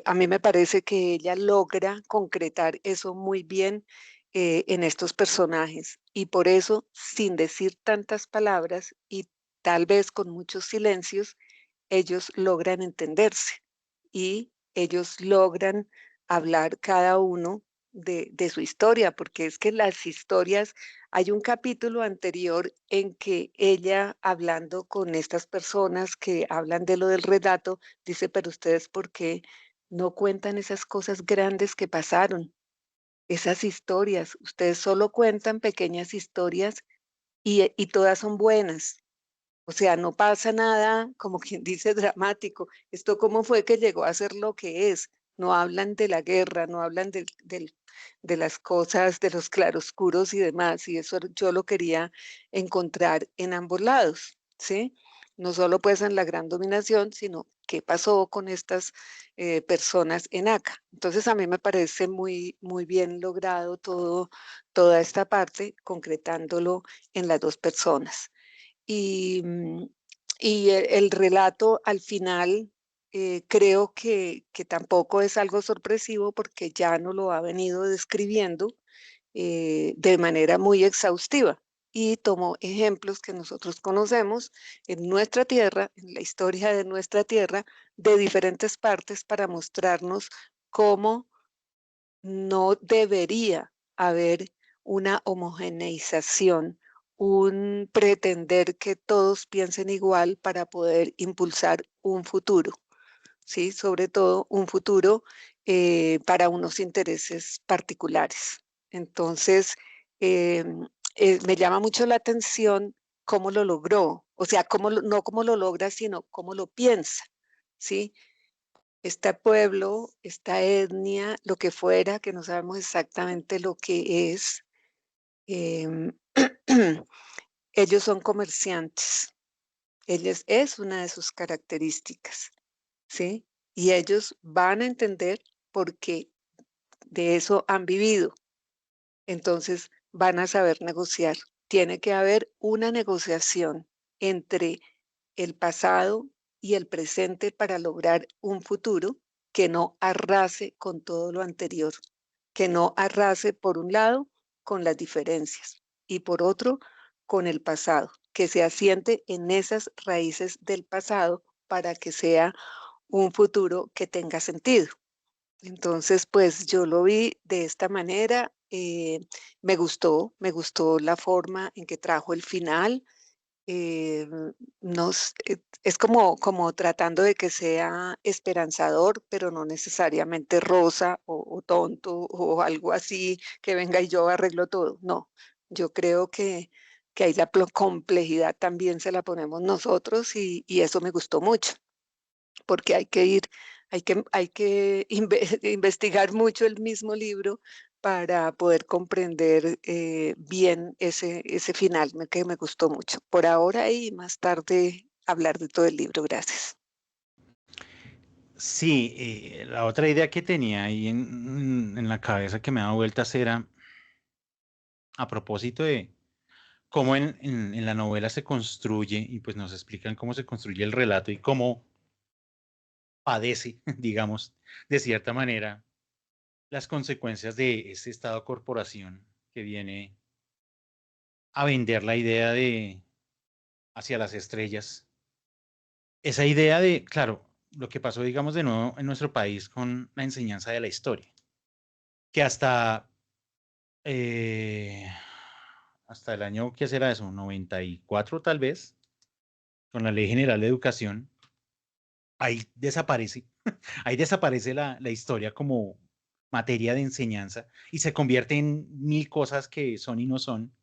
a mí me parece que ella logra concretar eso muy bien en estos personajes y por eso, sin decir tantas palabras y tal vez con muchos silencios, ellos logran entenderse y ellos logran hablar cada uno de su historia, porque es que las historias, hay un capítulo anterior en que ella hablando con estas personas que hablan de lo del relato, dice, pero ustedes, ¿por qué no cuentan esas cosas grandes que pasaron? Esas historias, ustedes solo cuentan pequeñas historias y todas son buenas. O sea, no pasa nada, como quien dice, dramático. Esto cómo fue que llegó a ser lo que es. No hablan de la guerra, no hablan de las cosas, de los claroscuros y demás. Y eso yo lo quería encontrar en ambos lados, ¿sí? No solo pues en la gran dominación, sino qué pasó con estas personas en Acá. Entonces a mí me parece muy, muy bien logrado toda esta parte, concretándolo en las dos personas. Y, y el relato al final creo que tampoco es algo sorpresivo porque ya no lo ha venido describiendo de manera muy exhaustiva y tomó ejemplos que nosotros conocemos en nuestra tierra, en la historia de nuestra tierra, de diferentes partes para mostrarnos cómo no debería haber una homogeneización, un pretender que todos piensen igual para poder impulsar un futuro, ¿sí? Sobre todo un futuro para unos intereses particulares. Entonces, eh, me llama mucho la atención cómo lo logró, o sea, no cómo lo logra, sino cómo lo piensa, ¿sí? Este pueblo, esta etnia, lo que fuera, que no sabemos exactamente lo que es, em, ellos son comerciantes, ellos es una de sus características, ¿sí? Y ellos van a entender porque de eso han vivido, entonces van a saber negociar. Tiene que haber una negociación entre el pasado y el presente para lograr un futuro que no arrase con todo lo anterior, que no arrase por un lado con las diferencias y por otro con el pasado, que se asiente en esas raíces del pasado para que sea un futuro que tenga sentido. Entonces, pues yo lo vi de esta manera, me gustó la forma en que trajo el final, eh, es como tratando de que sea esperanzador, pero no necesariamente rosa o tonto o algo así, que venga y yo arreglo todo. No, yo creo que ahí la complejidad también se la ponemos nosotros y eso me gustó mucho porque hay que investigar mucho el mismo libro para poder comprender bien ese final que me gustó mucho. Por ahora y más tarde hablar de todo el libro. Gracias. Sí, la otra idea que tenía ahí en la cabeza que me daba vueltas era a propósito de cómo en la novela se construye y pues nos explican cómo se construye el relato y cómo padece, digamos, de cierta manera, las consecuencias de ese estado corporación que viene a vender la idea de hacia las estrellas. Esa idea de, claro, lo que pasó, digamos, de nuevo en nuestro país con la enseñanza de la historia, que hasta hasta el año, ¿qué será eso? 94 tal vez, con la Ley General de Educación, ahí desaparece, ahí desaparece la historia como materia de enseñanza y se convierte en mil cosas que son y no son,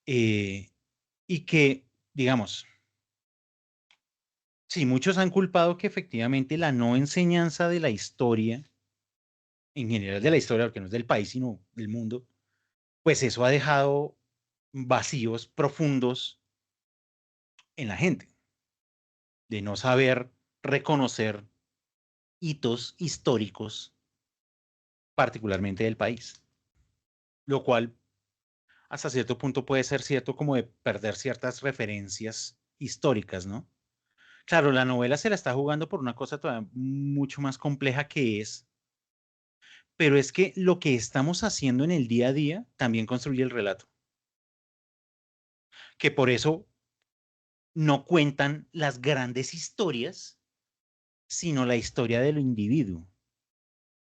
y que, digamos, sí, muchos han culpado que efectivamente la no enseñanza de la historia, en general de la historia, porque no es del país, sino del mundo, pues eso ha dejado vacíos profundos en la gente, de no saber reconocer hitos históricos, particularmente del país, lo cual hasta cierto punto puede ser cierto como de perder ciertas referencias históricas, ¿no? Claro, la novela se la está jugando por una cosa todavía mucho más compleja que es, pero es que lo que estamos haciendo en el día a día también construye el relato, que por eso no cuentan las grandes historias, sino la historia del individuo,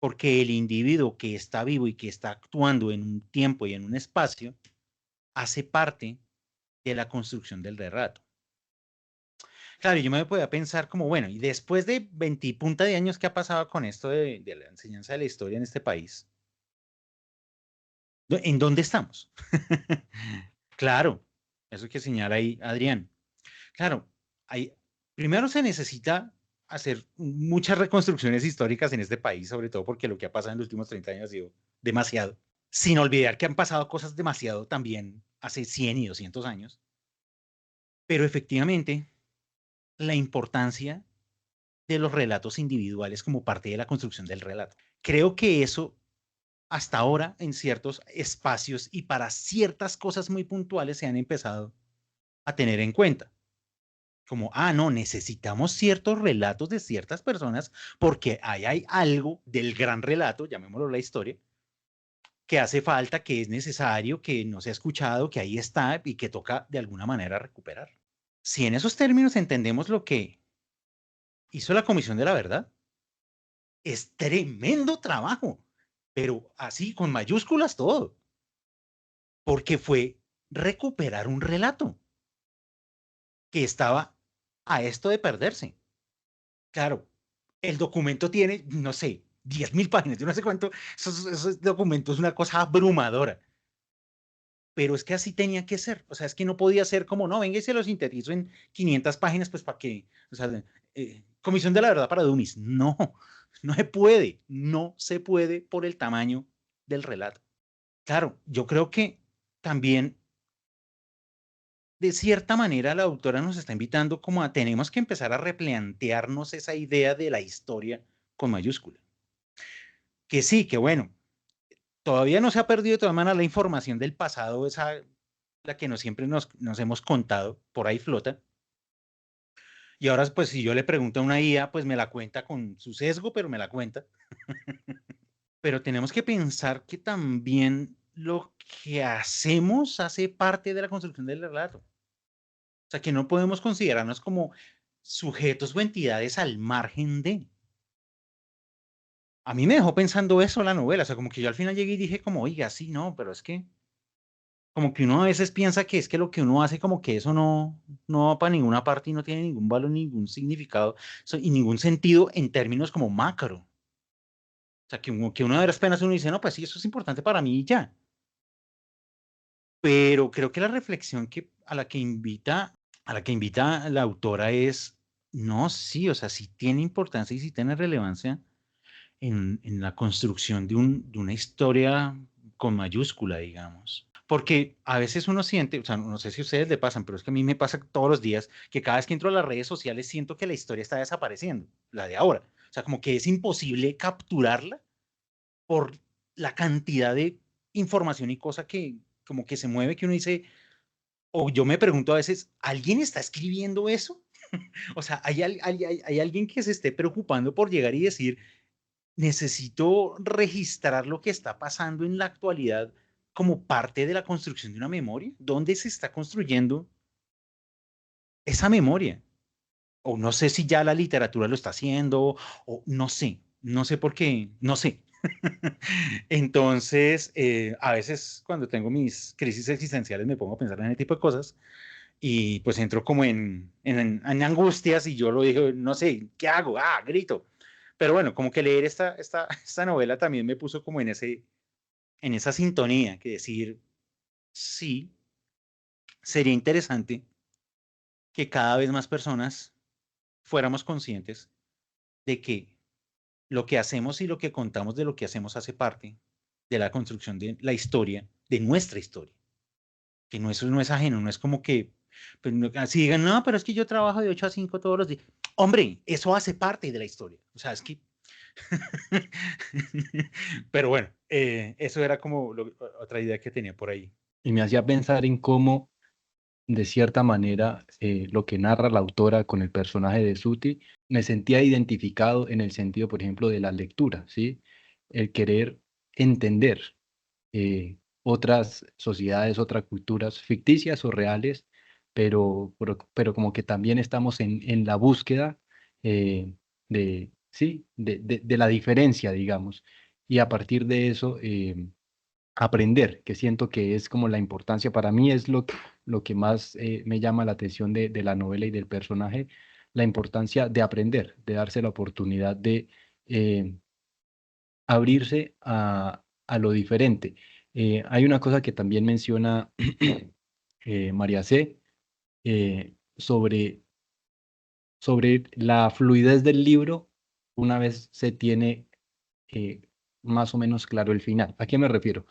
porque el individuo que está vivo y que está actuando en un tiempo y en un espacio hace parte de la construcción del relato. Claro, yo me podía pensar como, bueno, y después de 20 y punta de años que ha pasado con esto de la enseñanza de la historia en este país, ¿en dónde estamos? Claro, eso que señala ahí Adrián. Claro, hay, primero se necesita hacer muchas reconstrucciones históricas en este país, sobre todo porque lo que ha pasado en los últimos 30 años ha sido demasiado, sin olvidar que han pasado cosas demasiado también hace 100 y 200 años, pero efectivamente la importancia de los relatos individuales como parte de la construcción del relato. Creo que eso hasta ahora en ciertos espacios y para ciertas cosas muy puntuales se han empezado a tener en cuenta. Como, no, necesitamos ciertos relatos de ciertas personas porque ahí hay algo del gran relato, llamémoslo la historia, que hace falta, que es necesario, que no se ha escuchado, que ahí está y que toca de alguna manera recuperar. Si en esos términos entendemos lo que hizo la Comisión de la Verdad, es tremendo trabajo, pero así con mayúsculas todo, porque fue recuperar un relato que estaba a esto de perderse. Claro, el documento tiene, no sé, 10.000 páginas, yo no sé cuánto, esos documentos es una cosa abrumadora, pero es que así tenía que ser, o sea, es que no podía ser como, no, venga y se lo sintetizo en 500 páginas, pues para que, o sea, Comisión de la Verdad para Dummies, no, no se puede, no se puede por el tamaño del relato. Claro, yo creo que también, de cierta manera, la autora nos está invitando como a, tenemos que empezar a replantearnos esa idea de la historia con mayúscula. Que sí, que bueno, todavía no se ha perdido de todas maneras la información del pasado, esa la que no siempre nos hemos contado, por ahí flota. Y ahora, pues si yo le pregunto a una IA, pues me la cuenta con su sesgo, pero me la cuenta. Pero tenemos que pensar que también lo que hacemos hace parte de la construcción del relato. O sea, que no podemos considerarnos como sujetos o entidades al margen de. A mí me dejó pensando eso la novela, o sea, como que yo al final llegué y dije como, oiga, sí, no, pero es que como que uno a veces piensa que es que lo que uno hace como que eso no va para ninguna parte y no tiene ningún valor, ningún significado y ningún sentido en términos como macro. O sea, que uno de las penas uno dice, no, pues sí, eso es importante para mí y ya. Pero creo que la reflexión a la que invita la autora es, no, sí, o sea, sí tiene importancia y sí tiene relevancia en la construcción de una historia con mayúscula, digamos. Porque a veces uno siente, o sea, no sé si a ustedes le pasan, pero es que a mí me pasa todos los días que cada vez que entro a las redes sociales siento que la historia está desapareciendo, la de ahora. O sea, como que es imposible capturarla por la cantidad de información y cosa que como que se mueve, que uno dice, o yo me pregunto a veces, ¿alguien está escribiendo eso? O sea, ¿hay alguien que se esté preocupando por llegar y decir, necesito registrar lo que está pasando en la actualidad como parte de la construcción de una memoria? ¿Dónde se está construyendo esa memoria? O no sé si ya la literatura lo está haciendo, o no sé por qué, no sé. Entonces, a veces cuando tengo mis crisis existenciales me pongo a pensar en ese tipo de cosas y pues entro como en angustias y yo lo digo, no sé, ¿qué hago? Ah, grito. Pero bueno, como que leer esta novela también me puso como en esa sintonía, que decir, sí, sería interesante que cada vez más personas fuéramos conscientes de que lo que hacemos y lo que contamos de lo que hacemos hace parte de la construcción de la historia, de nuestra historia, que no es ajeno, no es como que pues, así digan, no, pero es que yo trabajo de 8 a 5 todos los días. Hombre, eso hace parte de la historia. O sea, es que... pero bueno, eso era como otra idea que tenía por ahí. Y me hacía pensar en cómo, de cierta manera, lo que narra la autora con el personaje de Suti, me sentía identificado en el sentido, por ejemplo, de la lectura, ¿sí? El querer entender otras sociedades, otras culturas, ficticias o reales, pero como que también estamos en la búsqueda sí, de la diferencia, digamos, y a partir de eso aprender, que siento que es como la importancia, para mí es lo que más me llama la atención de la novela y del personaje, la importancia de aprender, de darse la oportunidad de eh, abrirse a lo diferente. Hay una cosa que también menciona María C. Sobre la fluidez del libro una vez se tiene eh, más o menos claro el final. ¿A qué me refiero?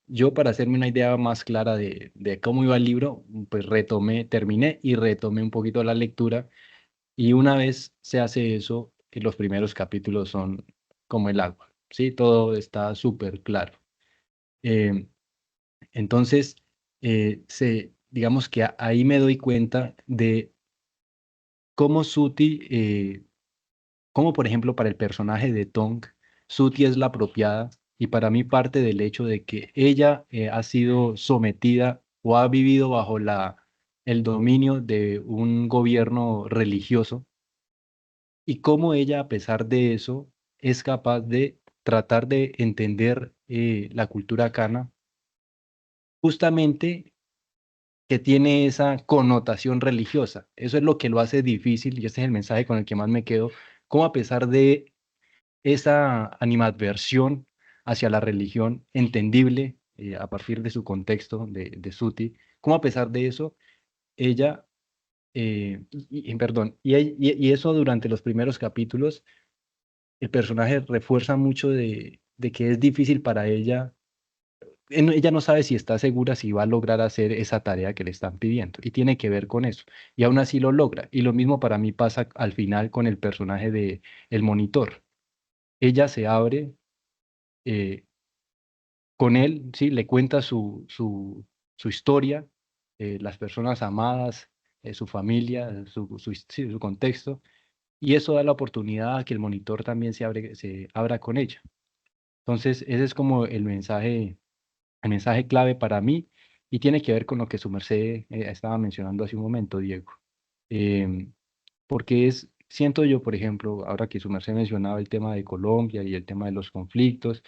Yo, para hacerme una idea más clara de cómo iba el libro, pues terminé y retomé un poquito la lectura, y una vez se hace eso, los primeros capítulos son como el agua, ¿sí? Todo está súper claro. Eh, entonces, digamos que ahí me doy cuenta de cómo Suti, cómo por ejemplo para el personaje de Tong, Suti es la apropiada, y para mí parte del hecho de que ella ha sido sometida o ha vivido bajo el dominio de un gobierno religioso, y cómo ella, a pesar de eso, es capaz de tratar de entender la cultura cana, justamente que tiene esa connotación religiosa. Eso es lo que lo hace difícil, y ese es el mensaje con el que más me quedo, cómo a pesar de esa animadversión hacia la religión, entendible a partir de su contexto de Suti, cómo a pesar de eso, ella, perdón, y eso durante los primeros capítulos, el personaje refuerza mucho de que es difícil para ella. Ella no sabe si está segura si va a lograr hacer esa tarea que le están pidiendo, y tiene que ver con eso. Y aún así lo logra. Y lo mismo para mí pasa al final con el personaje de el monitor. Ella se abre eh, con él, ¿sí? Le cuenta su historia, las personas amadas, su familia, sí, su contexto, y eso da la oportunidad a que el monitor también se abra con ella. Entonces, ese es como el mensaje clave para mí, y tiene que ver con lo que su merced estaba mencionando hace un momento, Diego. Em, Porque siento yo, por ejemplo, ahora que su merced mencionaba el tema de Colombia y el tema de los conflictos,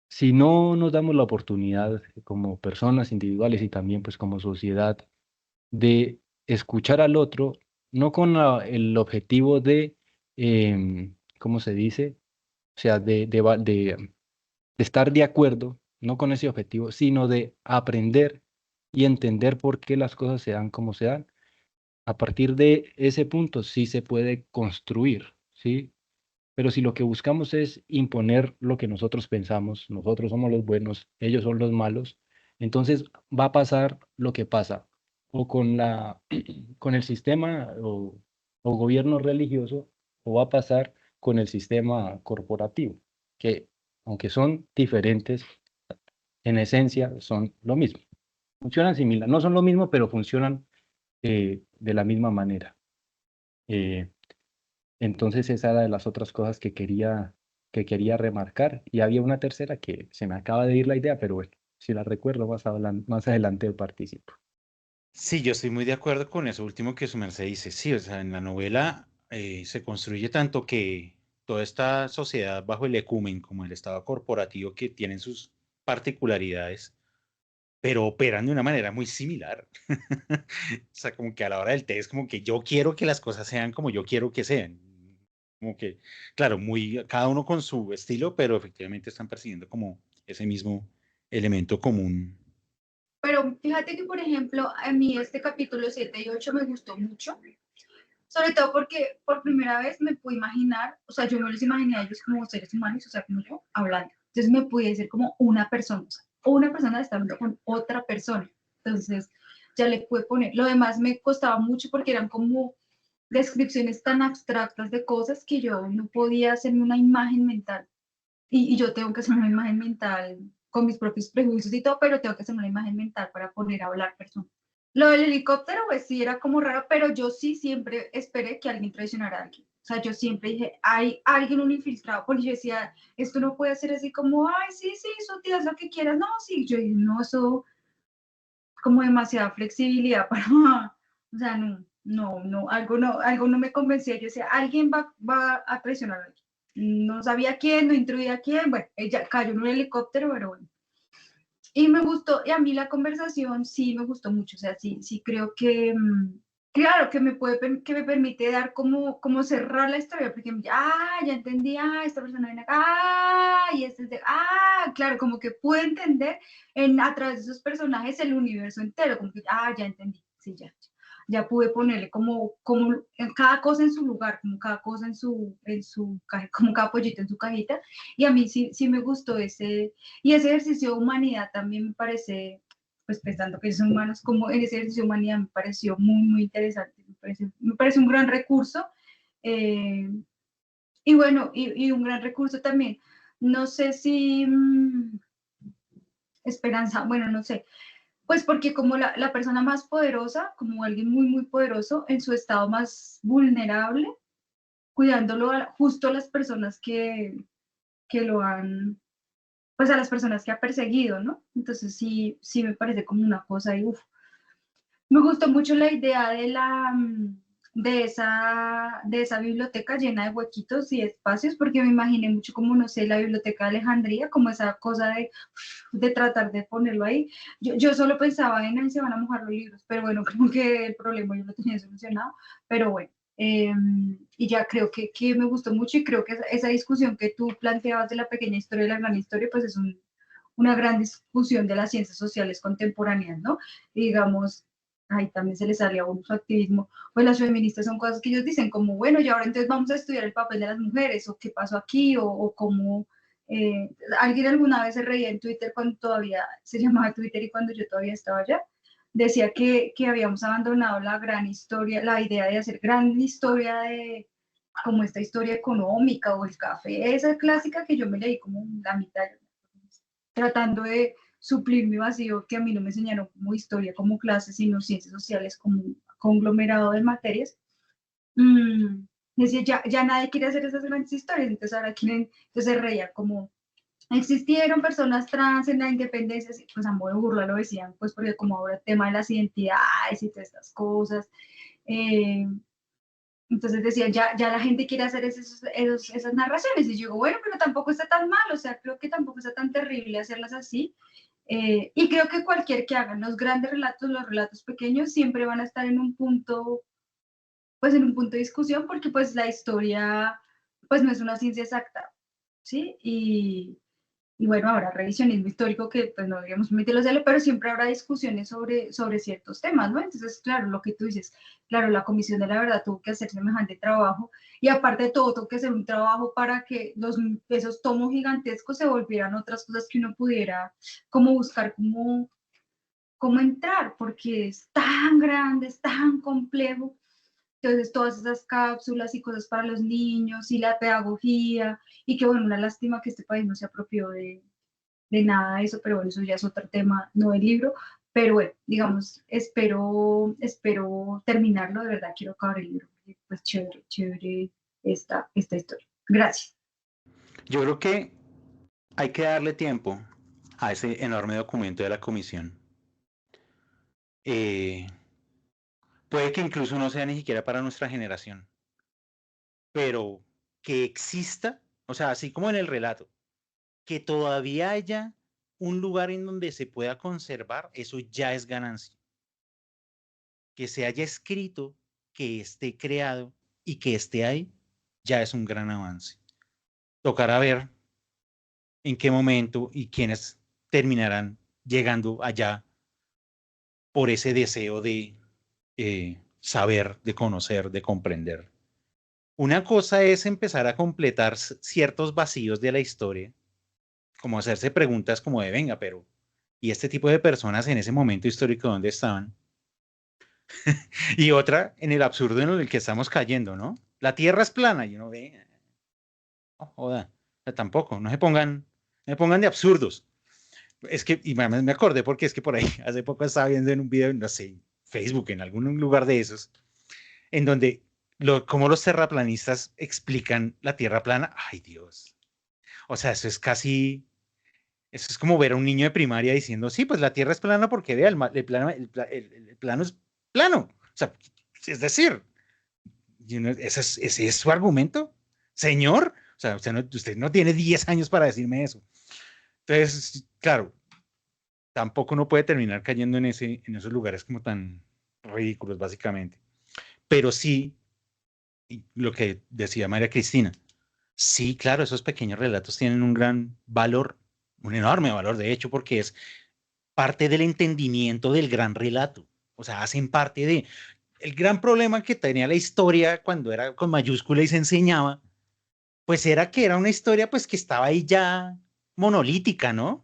si no nos damos la oportunidad como personas individuales y también pues como sociedad de escuchar al otro, no con el objetivo ¿cómo se dice? O sea, de estar de acuerdo, no con ese objetivo, sino de aprender y entender por qué las cosas se dan como se dan. A partir de ese punto sí se puede construir, ¿sí? Pero si lo que buscamos es imponer lo que nosotros pensamos, nosotros somos los buenos, ellos son los malos, entonces va a pasar lo que pasa, o con con el sistema o gobierno religioso, o va a pasar con el sistema corporativo, que aunque son diferentes, en esencia son lo mismo. Funcionan similar, no son lo mismo, pero funcionan de la misma manera. Eh, entonces esa era de las otras cosas que quería remarcar. Y había una tercera que se me acaba de ir la idea, pero bueno, si la recuerdo más adelante participo. Sí, yo estoy muy de acuerdo con eso último que su merced dice. Sí, o sea, en la novela se construye tanto que toda esta sociedad bajo el ecumen, como el Estado corporativo, que tienen sus particularidades, pero operan de una manera muy similar. O sea, como que a la hora del té es como que yo quiero que las cosas sean como yo quiero que sean. Como que, claro, muy, cada uno con su estilo, pero efectivamente están persiguiendo como ese mismo elemento común. Pero fíjate que, por ejemplo, a mí este capítulo 7 y 8 me gustó mucho, sobre todo porque por primera vez me pude imaginar, o sea, yo me los imaginé a ellos como seres humanos, o sea, como yo, hablando. Entonces me pude decir como una persona, o sea, una persona está hablando con otra persona. Entonces ya le pude poner. Lo demás me costaba mucho porque eran como descripciones tan abstractas de cosas que yo no podía hacerme una imagen mental. Y yo tengo que hacer una imagen mental con mis propios prejuicios y todo, pero tengo que hacer una imagen mental para poner a hablar personas. Lo del helicóptero, pues sí, era como raro, pero yo sí siempre esperé que alguien traicionara a alguien. O sea, yo siempre dije, hay alguien, un infiltrado, porque yo decía, esto no puede ser así como, ay, sí, sí, eso tía, es lo que quieras. No, sí, yo dije, no, eso como demasiada flexibilidad para, o sea, algo no me convencía. Yo decía, alguien va a traicionar a alguien. No sabía quién, no intuía quién, bueno, ella cayó en un helicóptero, pero bueno. Y me gustó, y a mí la conversación sí me gustó mucho, o sea, sí creo que, claro, que me permite dar como cerrar la historia, porque ya entendí, esta persona viene acá, y este es de, claro, como que pude entender a través de esos personajes el universo entero, como que, ya entendí, sí, ya pude ponerle como cada cosa en su lugar, como cada cosa en su como cada pollito en su cajita, y a mí sí me gustó y ese ejercicio de humanidad también me parece, pues pensando que son humanos, como en ese ejercicio de humanidad me pareció muy interesante, me parece un gran recurso, y bueno, y un gran recurso también, no sé si esperanza, bueno, no sé, pues porque como la persona más poderosa, como alguien muy poderoso, en su estado más vulnerable, cuidándolo justo a las personas que lo han, pues a las personas que ha perseguido, ¿no? Entonces sí me parece como una cosa y uff. Me gustó mucho la idea de esa biblioteca llena de huequitos y espacios, porque me imaginé mucho como, no sé, la biblioteca de Alejandría, como esa cosa de tratar de ponerlo ahí. Yo solo pensaba en se van a mojar los libros, pero bueno, creo que el problema yo lo tenía solucionado, pero bueno. Y ya creo que me gustó mucho y creo que esa discusión que tú planteabas de la pequeña historia y la gran historia, pues es una gran discusión de las ciencias sociales contemporáneas, ¿no? Y digamos, ahí también se les sale a uno su activismo, pues las feministas son cosas que ellos dicen como, bueno, y ahora entonces vamos a estudiar el papel de las mujeres, o qué pasó aquí, o cómo, alguien alguna vez se reía en Twitter cuando todavía se llamaba Twitter y cuando yo todavía estaba allá, decía que habíamos abandonado la gran historia, la idea de hacer gran historia de como esta historia económica o el café, esa clásica que yo me leí como la mitad, tratando de suplir mi vacío que a mí no me enseñaron como historia, como clase, sino ciencias sociales, como un conglomerado de materias. Decía, ya nadie quiere hacer esas grandes historias, entonces ahora quieren, entonces se reía como, existieron personas trans en la independencia, pues a modo de burla lo decían, pues porque como ahora el tema de las identidades y todas estas cosas, entonces decían, ya la gente quiere hacer esas narraciones, y yo digo, bueno, pero tampoco está tan mal, o sea, creo que tampoco está tan terrible hacerlas así, y creo que cualquier que hagan los grandes relatos, los relatos pequeños, siempre van a estar en un punto, pues en un punto de discusión, porque pues la historia, pues no es una ciencia exacta, ¿sí? Y bueno, habrá revisionismo histórico que pues no deberíamos permitirlo hacerlo, pero siempre habrá discusiones sobre ciertos temas, ¿no? Entonces, claro, lo que tú dices, claro, la Comisión de la Verdad tuvo que hacer semejante trabajo y aparte de todo, tuvo que hacer un trabajo para que esos tomos gigantescos se volvieran otras cosas que uno pudiera como buscar cómo entrar, porque es tan grande, es tan complejo. Entonces, todas esas cápsulas y cosas para los niños y la pedagogía, y que bueno, una lástima que este país no se apropió de nada de eso, pero bueno, eso ya es otro tema, no el libro, pero bueno, digamos, espero terminarlo, de verdad quiero acabar el libro, pues chévere esta historia. Gracias. Yo creo que hay que darle tiempo a ese enorme documento de la comisión. Puede que incluso no sea ni siquiera para nuestra generación, pero que exista, o sea, así como en el relato, que todavía haya un lugar en donde se pueda conservar, eso ya es ganancia. Que se haya escrito, que esté creado y que esté ahí, ya es un gran avance. Tocará ver en qué momento y quiénes terminarán llegando allá por ese deseo de saber, de conocer, de comprender. Una cosa es empezar a completar ciertos vacíos de la historia, como hacerse preguntas como de, venga, pero, ¿y este tipo de personas en ese momento histórico dónde estaban? Y otra, en el absurdo en el que estamos cayendo, ¿no? La Tierra es plana, y uno ve, no joda, tampoco, no se pongan de absurdos. Es que, y me acordé porque es que por ahí hace poco estaba viendo en un video, no sé, Facebook, en algún lugar de esos, en donde cómo los terraplanistas explican la Tierra plana. Ay, Dios. O sea, eso es como ver a un niño de primaria diciendo, sí, pues la Tierra es plana porque vea, el plano es plano. O sea, es decir, ese es su argumento, señor. O sea, usted no tiene 10 años para decirme eso. Entonces, claro, tampoco uno puede terminar cayendo en esos lugares como tan ridículos, básicamente. Pero sí, lo que decía María Cristina, sí, claro, esos pequeños relatos tienen un gran valor, un enorme valor, de hecho, porque es parte del entendimiento del gran relato. O sea, hacen parte de... El gran problema que tenía la historia cuando era con mayúscula y se enseñaba, pues era que era una historia pues que estaba ahí ya monolítica, ¿no?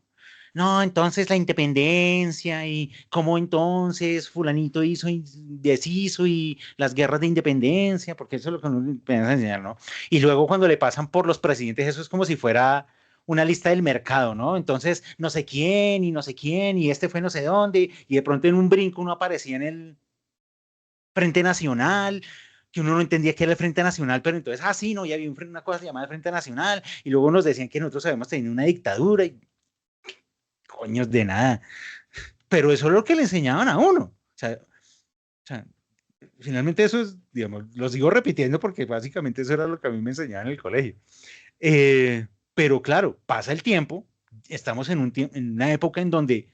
No, entonces la independencia y cómo entonces fulanito hizo y deshizo y las guerras de independencia, porque eso es lo que nos empiezan a enseñar, ¿no? Y luego cuando le pasan por los presidentes, eso es como si fuera una lista del mercado, ¿no? Entonces, no sé quién y no sé quién y este fue no sé dónde y de pronto en un brinco uno aparecía en el Frente Nacional, que uno no entendía qué era el Frente Nacional, pero entonces, sí, no, ya había una cosa llamada Frente Nacional, y luego nos decían que nosotros habíamos tenido una dictadura, y coños de nada. Pero eso es lo que le enseñaban a uno. O sea, finalmente eso es, digamos, lo sigo repitiendo porque básicamente eso era lo que a mí me enseñaban en el colegio. Pero claro, pasa el tiempo, estamos en una época en donde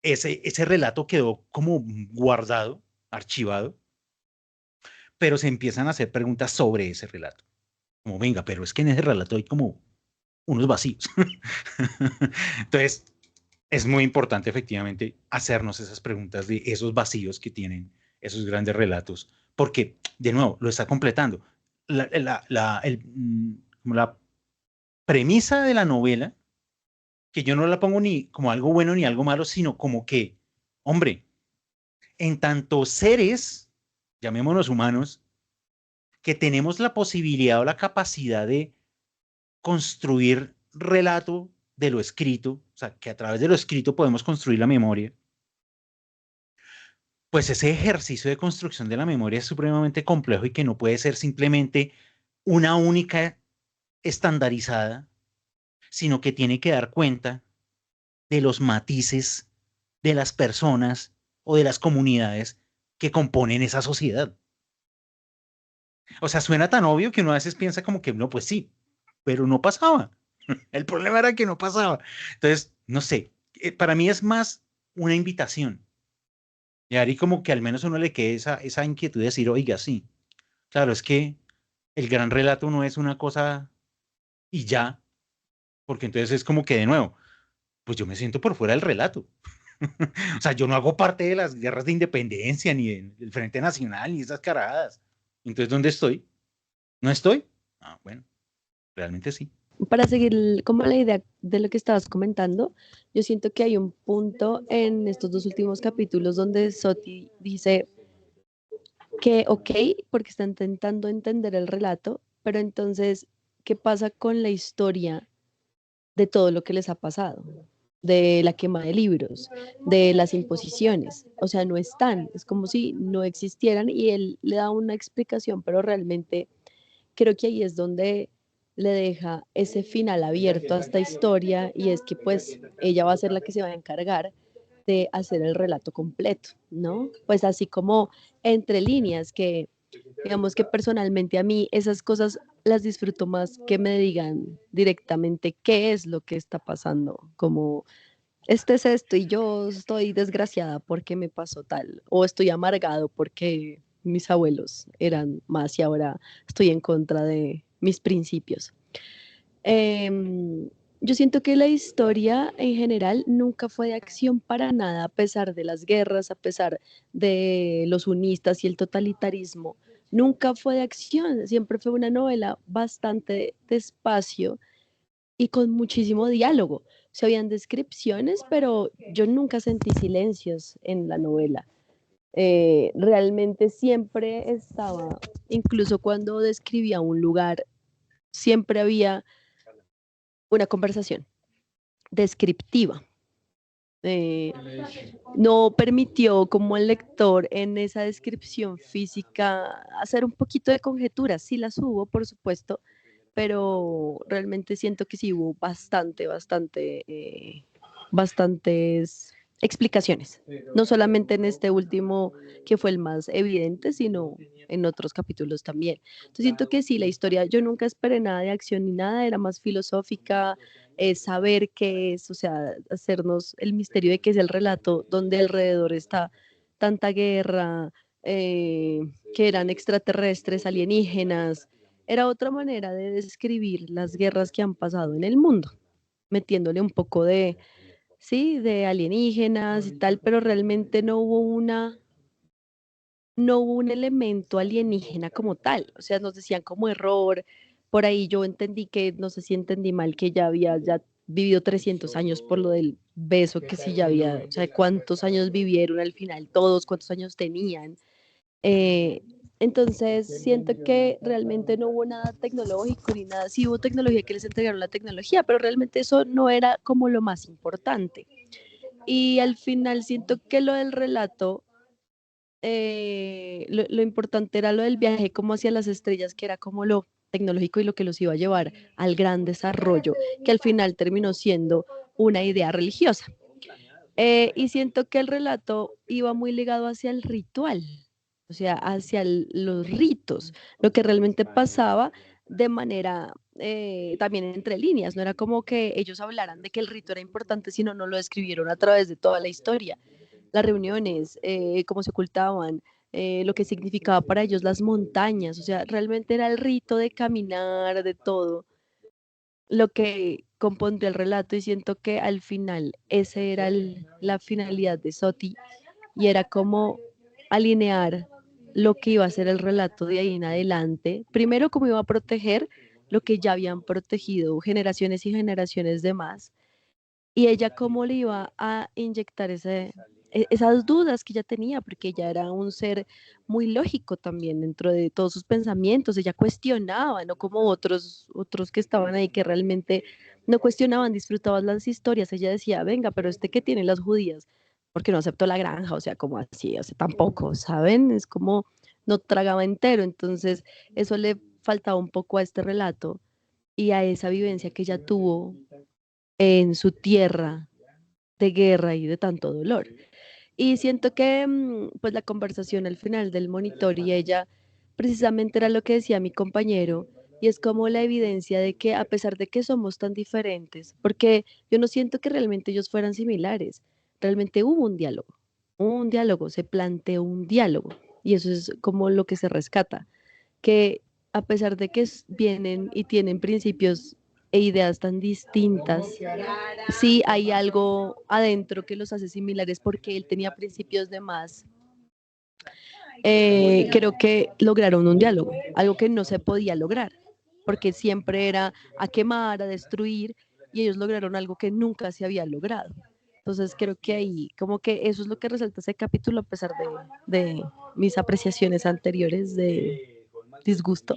ese relato quedó como guardado, archivado, pero se empiezan a hacer preguntas sobre ese relato. Como, venga, pero es que en ese relato hay como unos vacíos. Entonces, es muy importante efectivamente hacernos esas preguntas de esos vacíos que tienen esos grandes relatos, porque, de nuevo, lo está completando. Como la premisa de la novela, que yo no la pongo ni como algo bueno ni algo malo, sino como que, hombre, en tanto seres, llamémonos humanos, que tenemos la posibilidad o la capacidad de construir relato de lo escrito, o sea, que a través de lo escrito podemos construir la memoria, pues ese ejercicio de construcción de la memoria es supremamente complejo y que no puede ser simplemente una única estandarizada, sino que tiene que dar cuenta de los matices de las personas o de las comunidades que componen esa sociedad. O sea, suena tan obvio que uno a veces piensa como que no, pues sí, pero no pasaba. El problema era que no pasaba. Entonces, no sé, para mí es más una invitación. Y ahí como que al menos a uno le quede esa inquietud de decir, oiga, sí, claro, es que el gran relato no es una cosa y ya, porque entonces es como que de nuevo, pues yo me siento por fuera del relato. O sea, yo no hago parte de las guerras de independencia, ni del Frente Nacional, ni esas caradas. Entonces, ¿dónde estoy? ¿No estoy? Bueno, realmente sí. Para seguir como la idea de lo que estabas comentando, yo siento que hay un punto en estos dos últimos capítulos donde Soti dice que ok, porque está intentando entender el relato, pero entonces, ¿qué pasa con la historia de todo lo que les ha pasado? De la quema de libros, de las imposiciones, o sea, no están, es como si no existieran y él le da una explicación, pero realmente creo que ahí es donde le deja ese final abierto a esta historia y es que pues ella va a ser la que se va a encargar de hacer el relato completo, ¿no? Pues así como entre líneas que Digamos que personalmente a mí esas cosas las disfruto más que me digan directamente qué es lo que está pasando, como este es esto y yo estoy desgraciada porque me pasó tal, o estoy amargado porque mis abuelos eran más y ahora estoy en contra de mis principios. Em, yo siento que la historia en general nunca fue de acción para nada, a pesar de las guerras, a pesar de los unistas y el totalitarismo. Nunca fue de acción, siempre fue una novela bastante despacio y con muchísimo diálogo. Se habían descripciones, pero yo nunca sentí silencios en la novela. Realmente siempre estaba, incluso cuando describía un lugar, siempre había una conversación descriptiva. Eh, no permitió como el lector en esa descripción física hacer un poquito de conjeturas. Sí las hubo, por supuesto, pero realmente siento que sí hubo bastantes explicaciones, no solamente en este último que fue el más evidente, sino en otros capítulos también. Entonces siento que sí, la historia, yo nunca esperé nada de acción ni nada, era más filosófica, saber qué es, o sea, hacernos el misterio de qué es el relato, donde alrededor está tanta guerra, que eran extraterrestres, alienígenas, era otra manera de describir las guerras que han pasado en el mundo, metiéndole un poco de, sí, de alienígenas y tal, pero realmente no hubo un elemento alienígena como tal, o sea, nos decían como error, por ahí yo entendí que, no sé si entendí mal, que ya había ya vivido 300 años por lo del beso, que sí ya había, o sea, cuántos años vivieron al final todos, cuántos años tenían. Eh, entonces, siento que realmente no hubo nada tecnológico ni nada. Sí hubo tecnología que les entregaron la tecnología, pero realmente eso no era como lo más importante. Y al final siento que lo del relato, lo importante era lo del viaje como hacia las estrellas, que era como lo tecnológico y lo que los iba a llevar al gran desarrollo, que al final terminó siendo una idea religiosa. Y siento que el relato iba muy ligado hacia el ritual, o sea, hacia los ritos, lo que realmente pasaba de manera también entre líneas, no era como que ellos hablaran de que el rito era importante, sino no lo describieron a través de toda la historia, las reuniones, cómo se ocultaban, lo que significaba para ellos las montañas, o sea, realmente era el rito de caminar, de todo lo que compondría el relato y siento que al final ese era la finalidad de Soti y era como alinear lo que iba a ser el relato de ahí en adelante. Primero, cómo iba a proteger lo que ya habían protegido generaciones y generaciones de más y ella cómo le iba a inyectar esas dudas que ella tenía, porque ella era un ser muy lógico también dentro de todos sus pensamientos, ella cuestionaba, no como otros que estaban ahí que realmente no cuestionaban, disfrutaban las historias, ella decía, venga, pero este que tienen las judías, porque no aceptó la granja, o sea, como así, o sea, tampoco, ¿saben? Es como no tragaba entero, entonces eso le faltaba un poco a este relato y a esa vivencia que ella tuvo en su tierra de guerra y de tanto dolor. Y siento que pues la conversación al final del monitor y ella precisamente era lo que decía mi compañero y es como la evidencia de que a pesar de que somos tan diferentes, porque yo no siento que realmente ellos fueran similares, realmente hubo un diálogo, se planteó un diálogo y eso es como lo que se rescata, que a pesar de que vienen y tienen principios e ideas tan distintas, sí hay algo adentro que los hace similares porque él tenía principios de más. Creo que lograron un diálogo, algo que no se podía lograr, porque siempre era a quemar, a destruir, y ellos lograron algo que nunca se había logrado. Entonces creo que ahí, como que eso es lo que resalta ese capítulo, a pesar de mis apreciaciones anteriores de disgusto.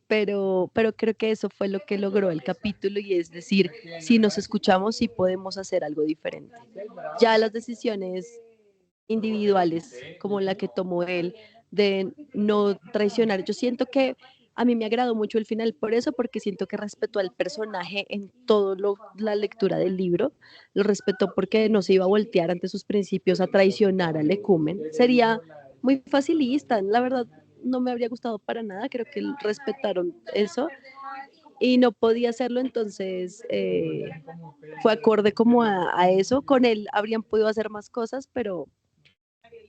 Pero creo que eso fue lo que logró el capítulo y es decir, si nos escuchamos, sí podemos hacer algo diferente. Ya las decisiones individuales, como la que tomó él, de no traicionar, yo siento que a mí me agradó mucho el final por eso, porque siento que respetó al personaje en toda la lectura del libro, lo respetó porque no se iba a voltear ante sus principios a traicionar al ecumen. Sería muy facilista. La verdad, no me habría gustado para nada. Creo que respetaron eso y no podía hacerlo, entonces fue acorde como a eso. Con él habrían podido hacer más cosas, pero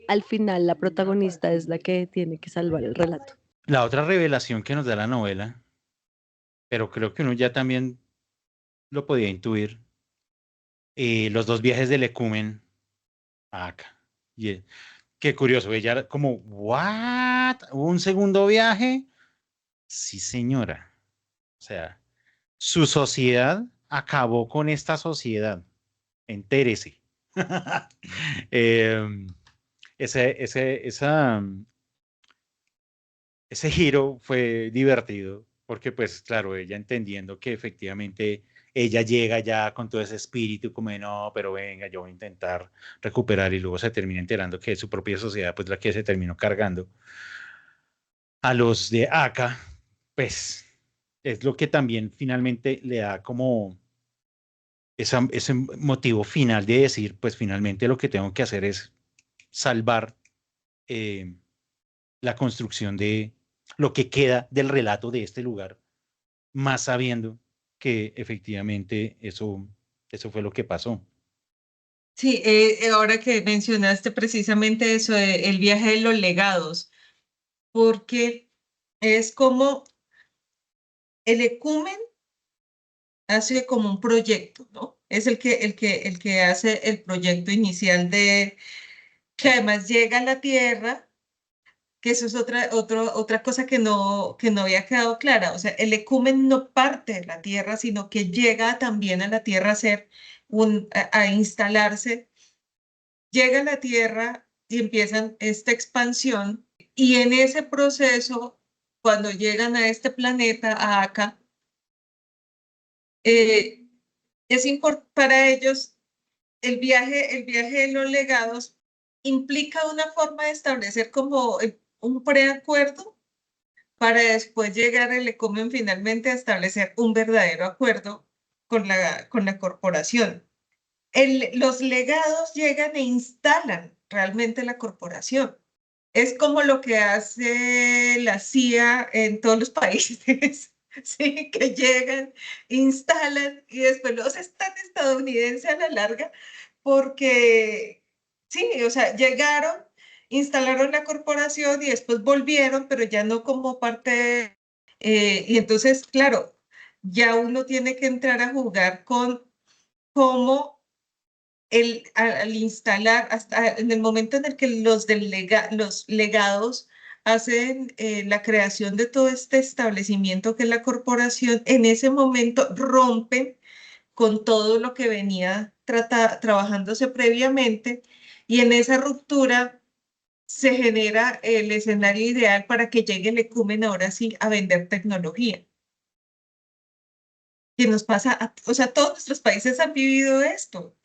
al final la protagonista es la que tiene que salvar el relato. La otra revelación que nos da la novela, pero creo que uno ya también lo podía intuir, los dos viajes del Ecumen a acá. Y, qué curioso, ella como, ¿what? ¿Hubo un segundo viaje? Sí, señora. O sea, su sociedad acabó con esta sociedad. Entérese. Em, ese giro fue divertido, porque pues claro, ella entendiendo que efectivamente ella llega ya con todo ese espíritu como de no, pero venga, yo voy a intentar recuperar y luego se termina enterando que es su propia sociedad pues la que se terminó cargando. A los de acá, pues es lo que también finalmente le da como ese motivo final de decir, pues finalmente lo que tengo que hacer es salvar eh, la construcción de lo que queda del relato de este lugar, más sabiendo que efectivamente eso fue lo que pasó. Sí, ahora que mencionaste precisamente eso, el viaje de los legados, porque es como el ecumen hace como un proyecto, ¿no? Es el que hace el proyecto inicial de que además llega a la Tierra, que eso es otra cosa que no había quedado clara. O sea, el ecumen no parte de la Tierra, sino que llega también a la Tierra a ser a instalarse, llega a la Tierra y empiezan esta expansión. Y en ese proceso, cuando llegan a este planeta, a Acá, eh, para ellos el viaje de los legados implica una forma de establecer como un preacuerdo para después llegar el ECOMEN finalmente a establecer un verdadero acuerdo con la corporación. Los legados llegan e instalan realmente la corporación. Es como lo que hace la CIA en todos los países, ¿sí? Que llegan, instalan y después los están estadounidenses a la larga porque, sí, o sea, llegaron, instalaron la corporación y después volvieron, pero ya no como parte, y entonces, claro, ya uno tiene que entrar a jugar con cómo al instalar, hasta en el momento en el que los legados hacen la creación de todo este establecimiento que es la corporación, en ese momento rompen con todo lo que venía trabajándose previamente y en esa ruptura se genera el escenario ideal para que llegue el ecumen ahora sí a vender tecnología. Que nos pasa, o sea, todos nuestros países han vivido esto.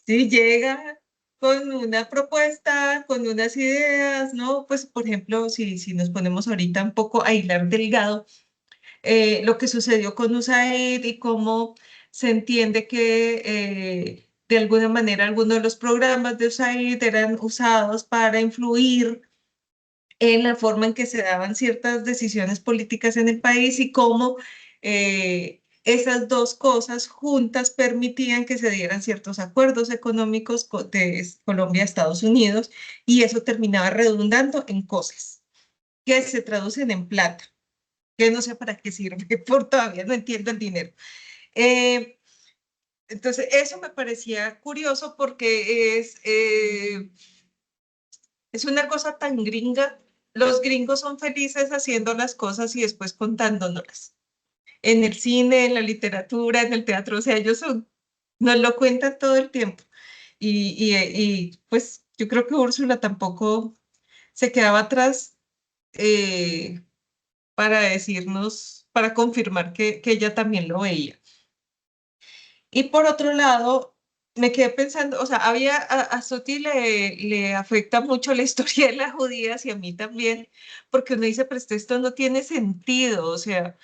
Sí, llega con una propuesta, con unas ideas, ¿no? Pues, por ejemplo, si nos ponemos ahorita un poco a hilar delgado, lo que sucedió con USAID y cómo se entiende que de alguna manera algunos de los programas de USAID eran usados para influir en la forma en que se daban ciertas decisiones políticas en el país y cómo esas dos cosas juntas permitían que se dieran ciertos acuerdos económicos de Colombia a Estados Unidos y eso terminaba redundando en cosas que se traducen en plata, que no sé para qué sirve, por todavía no entiendo el dinero. Entonces, eso me parecía curioso porque es una cosa tan gringa. Los gringos son felices haciendo las cosas y después contándonos. En el cine, en la literatura, en el teatro, o sea, nos lo cuentan todo el tiempo. Pues yo creo que Úrsula tampoco se quedaba atrás para decirnos, para confirmar que ella también lo veía. Y por otro lado, me quedé pensando, o sea, a Soti le afecta mucho la historia de las judías y a mí también, porque uno dice, pero esto no tiene sentido, o sea,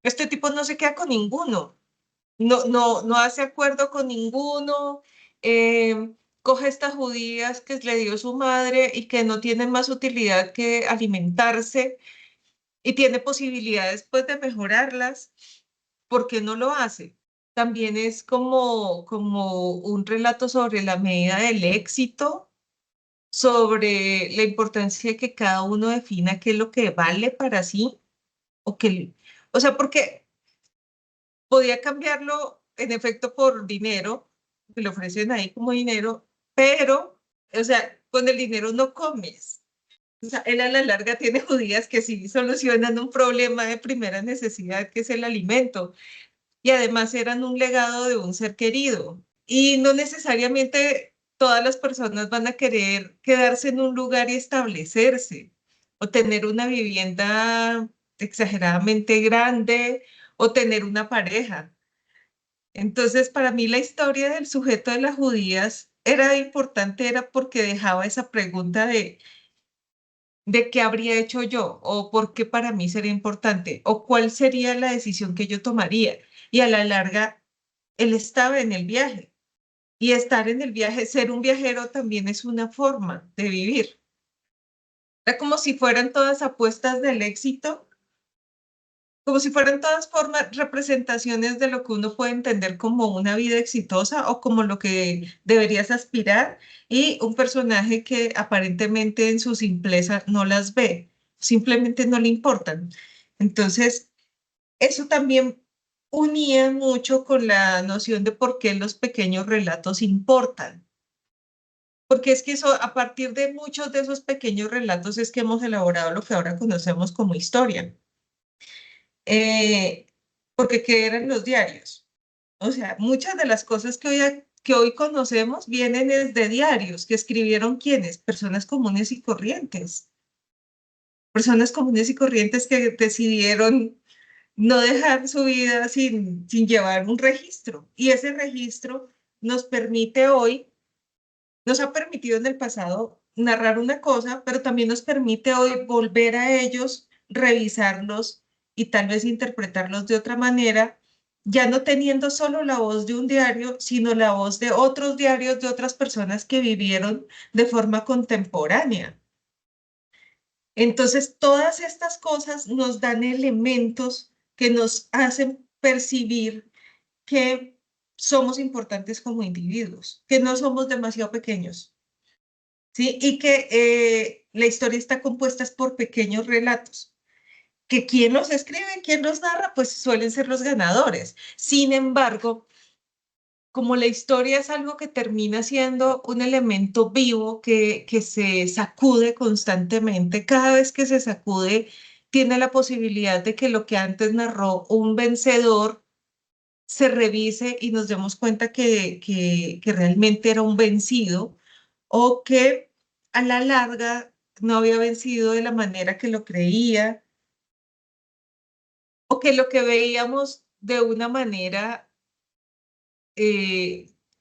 este tipo no se queda con ninguno, no hace acuerdo con ninguno, coge estas judías que le dio su madre y que no tienen más utilidad que alimentarse y tiene posibilidades pues de mejorarlas, ¿por qué no lo hace? También es como un relato sobre la medida del éxito, sobre la importancia de que cada uno defina qué es lo que vale para sí, o sea, porque podía cambiarlo en efecto por dinero, que le ofrecen ahí como dinero, pero, o sea, con el dinero no comes. O sea, él a la larga tiene judías que sí solucionan un problema de primera necesidad, que es el alimento, y además eran un legado de un ser querido. Y no necesariamente todas las personas van a querer quedarse en un lugar y establecerse, o tener una vivienda exageradamente grande, o tener una pareja. Entonces, para mí la historia del sujeto de las judías era importante, era porque dejaba esa pregunta de qué habría hecho yo, o por qué para mí sería importante, o cuál sería la decisión que yo tomaría. Y a la larga, él estaba en el viaje. Y estar en el viaje, ser un viajero también es una forma de vivir. Era como si fueran todas apuestas del éxito, como si fueran todas formas, representaciones de lo que uno puede entender como una vida exitosa o como lo que deberías aspirar, y un personaje que aparentemente en su simpleza no las ve, simplemente no le importan. Entonces, eso también unía mucho con la noción de por qué los pequeños relatos importan. Porque es que eso, a partir de muchos de esos pequeños relatos es que hemos elaborado lo que ahora conocemos como historia. Eh, porque ¿qué eran los diarios? O sea, muchas de las cosas que hoy conocemos vienen desde diarios que escribieron ¿quiénes? Personas comunes y corrientes. Personas comunes y corrientes que decidieron no dejar su vida sin llevar un registro. Y ese registro nos permite hoy, nos ha permitido en el pasado narrar una cosa, pero también nos permite hoy volver a ellos, revisarlos y tal vez interpretarlos de otra manera, ya no teniendo solo la voz de un diario, sino la voz de otros diarios de otras personas que vivieron de forma contemporánea. Entonces, todas estas cosas nos dan elementos que nos hacen percibir que somos importantes como individuos, que no somos demasiado pequeños, ¿sí? Y que la historia está compuesta por pequeños relatos, que quien los escribe, quien los narra, pues suelen ser los ganadores. Sin embargo, como la historia es algo que termina siendo un elemento vivo que se sacude constantemente, cada vez que se sacude, tiene la posibilidad de que lo que antes narró un vencedor se revise y nos demos cuenta que realmente era un vencido, o que a la larga no había vencido de la manera que lo creía, o que lo que veíamos de una manera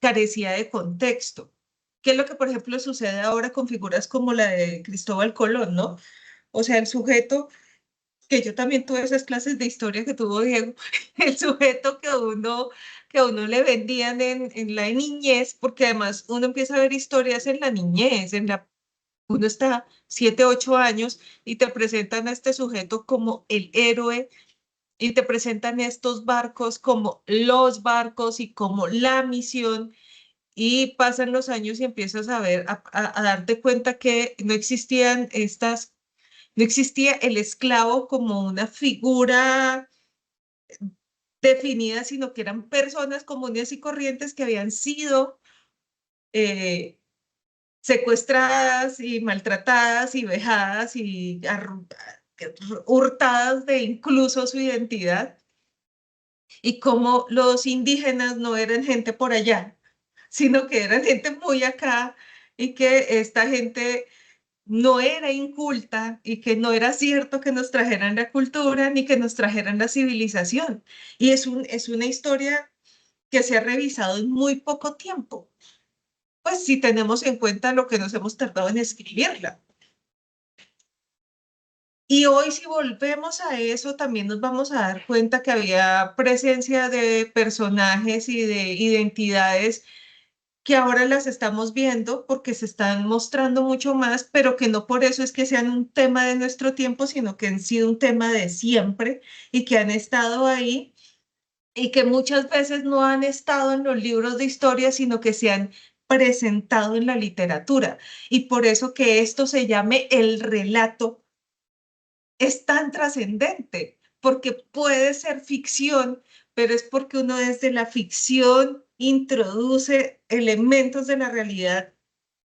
carecía de contexto. ¿Qué es lo que, por ejemplo, sucede ahora con figuras como la de Cristóbal Colón, ¿no? O sea, el sujeto, que yo también tuve esas clases de historia que tuvo Diego, el sujeto que a uno le vendían en la niñez, porque además uno empieza a ver historias en la niñez, uno está 7, 8 años y te presentan a este sujeto como el héroe y te presentan estos barcos como los barcos y como la misión, y pasan los años y empiezas a ver, a darte cuenta que no existía el esclavo como una figura definida, sino que eran personas comunes y corrientes que habían sido eh, secuestradas y maltratadas y vejadas y hurtadas de incluso su identidad, y como los indígenas no eran gente por allá, sino que eran gente muy acá, y que esta gente no era inculta y que no era cierto que nos trajeran la cultura ni que nos trajeran la civilización. Y es una historia que se ha revisado en muy poco tiempo, pues si tenemos en cuenta lo que nos hemos tardado en escribirla. Y hoy si volvemos a eso, también nos vamos a dar cuenta que había presencia de personajes y de identidades que ahora las estamos viendo porque se están mostrando mucho más, pero que no por eso es que sean un tema de nuestro tiempo, sino que han sido un tema de siempre y que han estado ahí y que muchas veces no han estado en los libros de historia, sino que se han presentado en la literatura. Y por eso que esto se llame el relato es tan trascendente, porque puede ser ficción, pero es porque uno desde la ficción introduce elementos de la realidad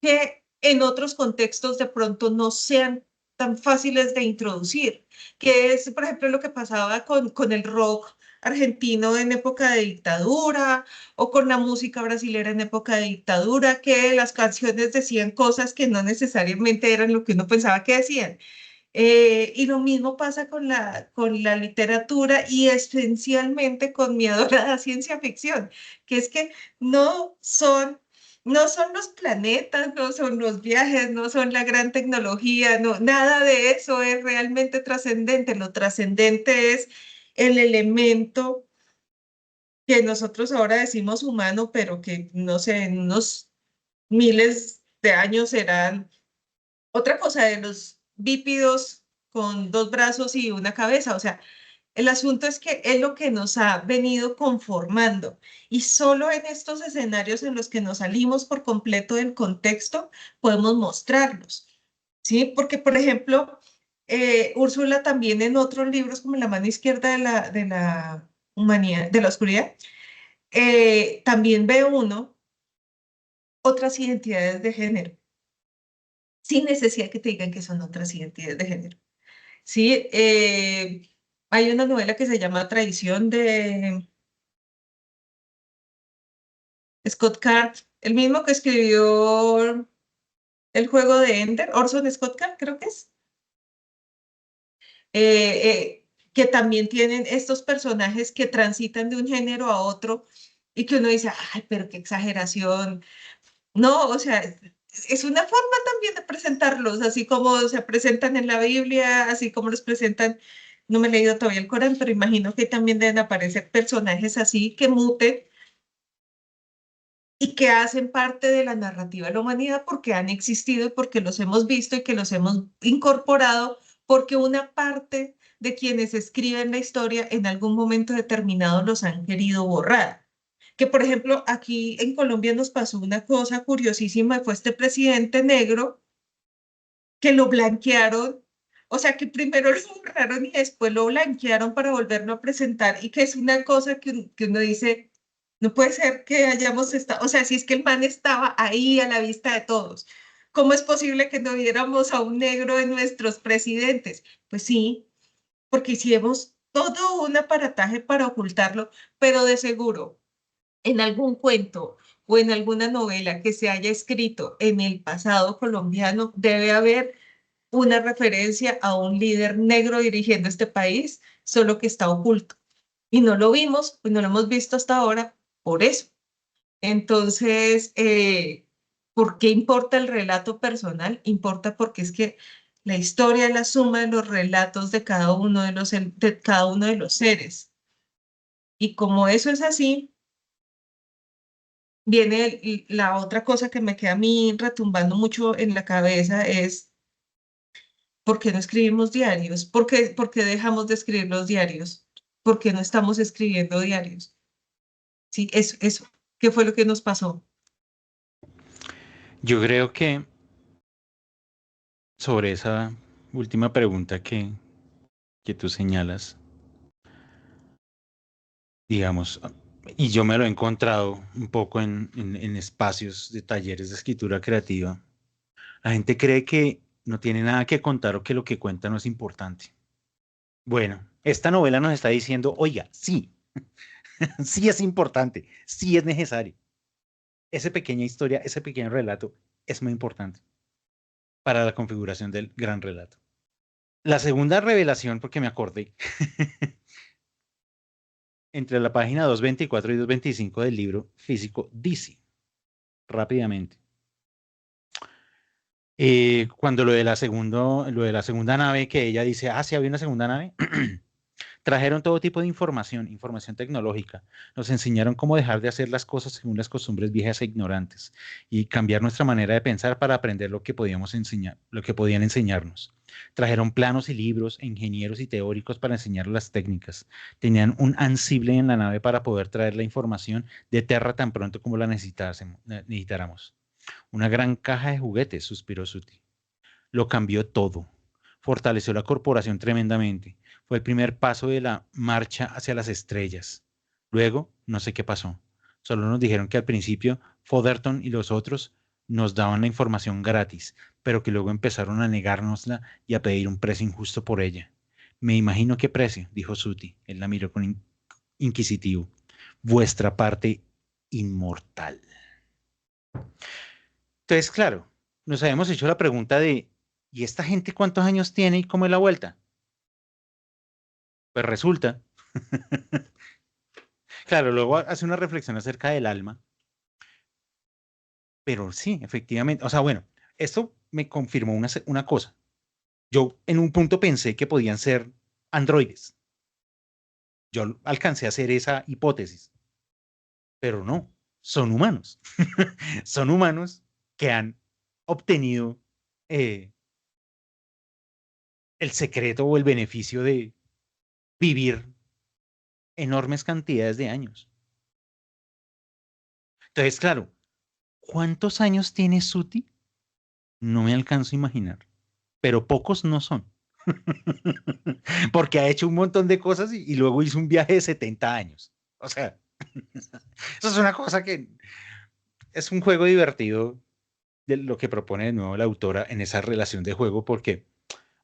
que en otros contextos de pronto no sean tan fáciles de introducir, que es, por ejemplo, lo que pasaba con el rock argentino en época de dictadura o con la música brasilera en época de dictadura, que las canciones decían cosas que no necesariamente eran lo que uno pensaba que decían. Y lo mismo pasa con la literatura y esencialmente con mi adorada ciencia ficción, que es que no son, no son los planetas, no son los viajes, no son la gran tecnología, no, nada de eso es realmente trascendente. Lo trascendente es el elemento que nosotros ahora decimos humano, pero que no sé, en unos miles de años serán otra cosa de los bípedos con dos brazos y una cabeza. O sea, el asunto es que es lo que nos ha venido conformando y solo en estos escenarios en los que nos salimos por completo del contexto podemos mostrarlos, ¿sí? Porque, por ejemplo, Úrsula también en otros libros como La mano izquierda de la humanidad, de la oscuridad, también ve uno otras identidades de género, sin necesidad que te digan que son otras identidades de género. Sí, hay una novela que se llama Traición de Scott Card, el mismo que escribió El juego de Ender, Orson Scott Card, creo que es, que también tienen estos personajes que transitan de un género a otro y que uno dice, ay, pero qué exageración. No, o sea, es una forma también de presentarlos, así como se presentan en la Biblia, así como los presentan, no me he leído todavía el Corán, pero imagino que también deben aparecer personajes así que muten y que hacen parte de la narrativa de la humanidad porque han existido y porque los hemos visto y que los hemos incorporado, porque una parte de quienes escriben la historia en algún momento determinado los han querido borrar. Que, por ejemplo, aquí en Colombia nos pasó una cosa curiosísima, fue este presidente negro que lo blanquearon, o sea, que primero lo borraron y después lo blanquearon para volverlo a presentar, y que es una cosa que uno dice, no puede ser que hayamos estado, o sea, si es que el man estaba ahí a la vista de todos, ¿cómo es posible que no viéramos a un negro en nuestros presidentes? Pues sí, porque hicimos todo un aparataje para ocultarlo, pero de seguro en algún cuento o en alguna novela que se haya escrito en el pasado colombiano, debe haber una referencia a un líder negro dirigiendo este país, solo que está oculto. Y no lo vimos, pues no lo hemos visto hasta ahora por eso. Entonces, ¿por qué importa el relato personal? Importa porque es que la historia es la suma de los relatos de cada uno de los seres. Y como eso es así, viene la otra cosa que me queda a mí retumbando mucho en la cabeza es ¿por qué no escribimos diarios? Por qué dejamos de escribir los diarios? ¿Por qué no estamos escribiendo diarios? Sí, eso. ¿Qué fue lo que nos pasó? Yo creo que sobre esa última pregunta que tú señalas, digamos, y yo me lo he encontrado un poco en espacios de talleres de escritura creativa, la gente cree que no tiene nada que contar o que lo que cuenta no es importante. Bueno, esta novela nos está diciendo, oiga, sí, sí es importante, sí es necesario. Esa pequeña historia, ese pequeño relato es muy importante para la configuración del gran relato. La segunda revelación, porque me acordé, entre la página 224 y 225 del libro físico, dice rápidamente, cuando lo de la segunda nave, que ella dice, sí había una segunda nave, Trajeron todo tipo de información, información tecnológica. Nos enseñaron cómo dejar de hacer las cosas según las costumbres viejas e ignorantes y cambiar nuestra manera de pensar para aprender lo que podíamos enseñar, lo que podían enseñarnos. Trajeron planos y libros, ingenieros y teóricos para enseñar las técnicas. Tenían un ansible en la nave para poder traer la información de Terra tan pronto como la necesitáramos. Una gran caja de juguetes, suspiró Suti. Lo cambió todo. Fortaleció la corporación tremendamente. Fue el primer paso de la marcha hacia las estrellas. Luego, no sé qué pasó. Solo nos dijeron que al principio Fotherton y los otros nos daban la información gratis, pero que luego empezaron a negárnosla y a pedir un precio injusto por ella. Me imagino qué precio, dijo Suti. Él la miró con inquisitivo. Vuestra parte inmortal. Entonces, claro, nos habíamos hecho la pregunta de, ¿y esta gente cuántos años tiene y cómo es la vuelta? Pues resulta, claro, luego hace una reflexión acerca del alma, pero sí, efectivamente, o sea, bueno, esto me confirmó una cosa. Yo en un punto pensé que podían ser androides. Yo alcancé a hacer esa hipótesis, pero no, son humanos. Son humanos que han obtenido el secreto o el beneficio de vivir enormes cantidades de años. Entonces, claro, ¿cuántos años tiene Suti? No me alcanzo a imaginar, pero pocos no son. Porque ha hecho un montón de cosas y luego hizo un viaje de 70 años. O sea, eso es una cosa que es un juego divertido de lo que propone de nuevo la autora en esa relación de juego, porque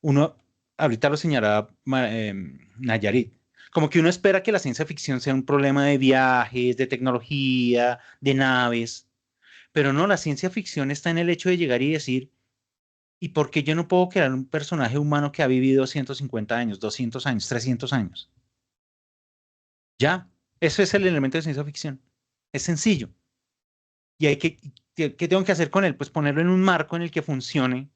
uno, ahorita lo señalaba Nayarit, como que uno espera que la ciencia ficción sea un problema de viajes, de tecnología, de naves, pero no, la ciencia ficción está en el hecho de llegar y decir, ¿y por qué yo no puedo crear un personaje humano que ha vivido 150 años, 200 años, 300 años? Ya, eso es el elemento de ciencia ficción. Es sencillo. Y hay ¿qué tengo que hacer con él? Pues ponerlo en un marco en el que funcione,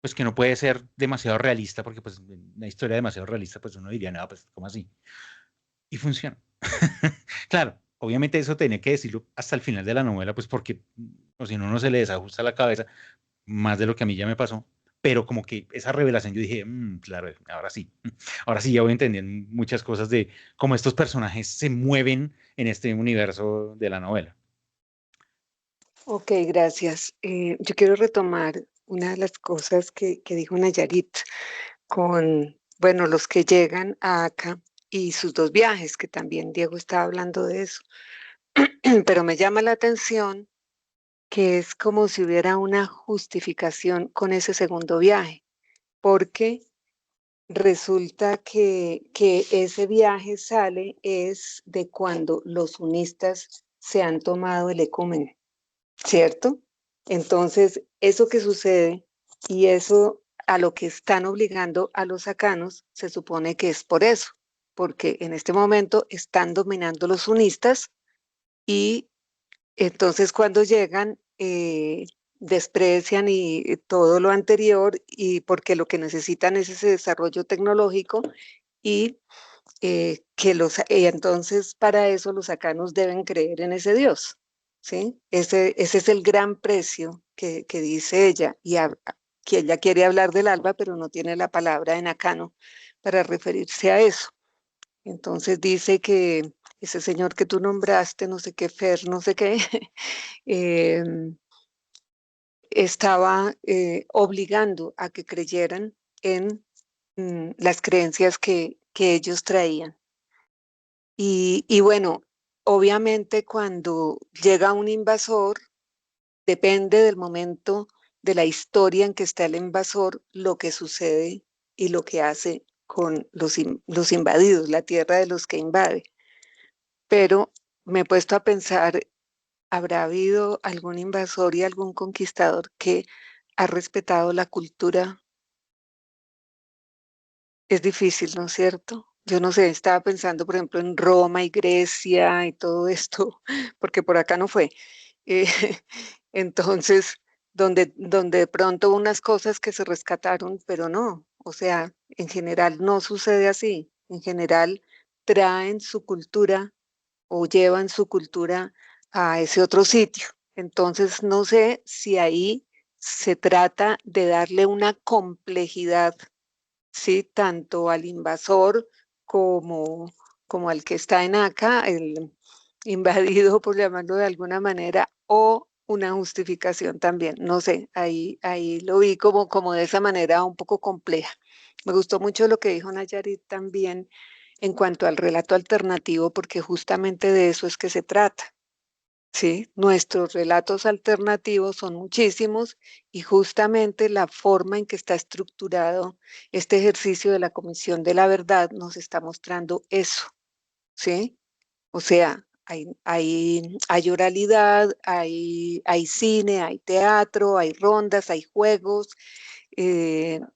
pues que no puede ser demasiado realista, porque pues una historia demasiado realista, pues uno diría, no, pues ¿cómo así? Y funciona. Claro, obviamente eso tenía que decirlo hasta el final de la novela, pues porque o si no, uno se le desajusta la cabeza, más de lo que a mí ya me pasó. Pero como que esa revelación yo dije, claro, ahora sí ya voy entendiendo muchas cosas de cómo estos personajes se mueven en este universo de la novela. Ok, gracias. Yo quiero retomar una de las cosas que dijo Nayarit con, bueno, los que llegan a acá y sus dos viajes, que también Diego estaba hablando de eso. Pero me llama la atención que es como si hubiera una justificación con ese segundo viaje, porque resulta que ese viaje sale es de cuando los unistas se han tomado el ecumen, ¿cierto? Entonces, eso que sucede y eso a lo que están obligando a los sacanos, se supone que es por eso, porque en este momento están dominando los unistas y entonces cuando llegan desprecian y todo lo anterior y porque lo que necesitan es ese desarrollo tecnológico y entonces para eso los sacanos deben creer en ese Dios, ¿sí? Ese es el gran precio que dice ella y que ella quiere hablar del alba, pero no tiene la palabra en acano para referirse a eso. Entonces dice que ese señor que tú nombraste, no sé qué, Fer, no sé qué, estaba obligando a que creyeran en las creencias que ellos traían. Y bueno, obviamente cuando llega un invasor, depende del momento de la historia en que está el invasor, lo que sucede y lo que hace con los invadidos, la tierra de los que invade. Pero me he puesto a pensar, ¿habrá habido algún invasor y algún conquistador que ha respetado la cultura? Es difícil, ¿no es cierto? Yo no sé, estaba pensando, por ejemplo, en Roma y Grecia y todo esto, porque por acá no fue. Eh, entonces, donde de pronto unas cosas que se rescataron, pero no. O sea, en general no sucede así. En general traen su cultura o llevan su cultura a ese otro sitio. Entonces, no sé si ahí se trata de darle una complejidad, ¿sí? Tanto al invasor como, como al que está en acá, el invadido, por llamarlo de alguna manera, o una justificación también. No sé, ahí lo vi como de esa manera un poco compleja. Me gustó mucho lo que dijo Nayarit también en cuanto al relato alternativo, porque justamente de eso es que se trata. Sí, nuestros relatos alternativos son muchísimos y justamente la forma en que está estructurado este ejercicio de la Comisión de la Verdad nos está mostrando eso, ¿sí? O sea, hay oralidad, hay cine, hay teatro, hay rondas, hay juegos,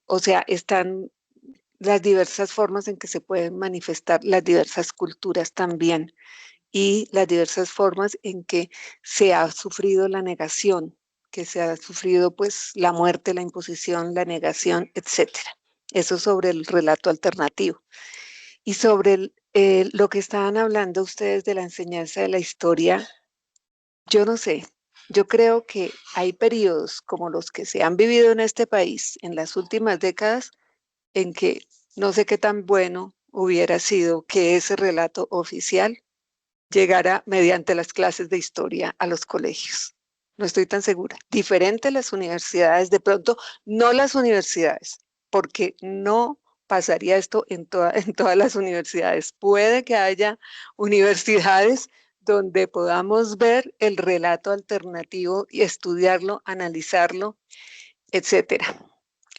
o sea, están las diversas formas en que se pueden manifestar las diversas culturas también y las diversas formas en que se ha sufrido la negación, que se ha sufrido pues la muerte, la imposición, la negación, etcétera. Eso sobre el relato alternativo. Y sobre lo que estaban hablando ustedes de la enseñanza de la historia, yo no sé, yo creo que hay periodos como los que se han vivido en este país en las últimas décadas en que no sé qué tan bueno hubiera sido que ese relato oficial llegara mediante las clases de historia a los colegios. No estoy tan segura. Diferente las universidades, de pronto no las universidades, porque no pasaría esto en todas las universidades. Puede que haya universidades donde podamos ver el relato alternativo y estudiarlo, analizarlo, etcétera,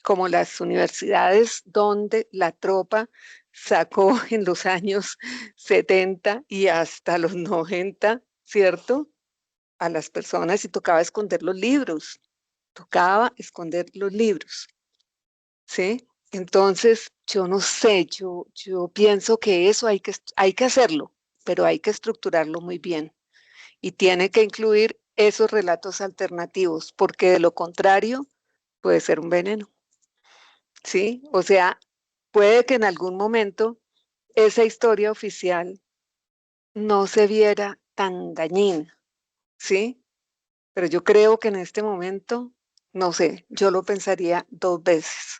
como las universidades donde la tropa sacó en los años 70 y hasta los 90, ¿cierto? A las personas y tocaba esconder los libros, tocaba esconder los libros, ¿sí? Entonces, yo no sé, yo pienso que eso hay que hacerlo, pero hay que estructurarlo muy bien y tiene que incluir esos relatos alternativos, porque de lo contrario puede ser un veneno. ¿Sí? O sea, puede que en algún momento esa historia oficial no se viera tan dañina, ¿sí? Pero yo creo que en este momento, no sé, yo lo pensaría dos veces,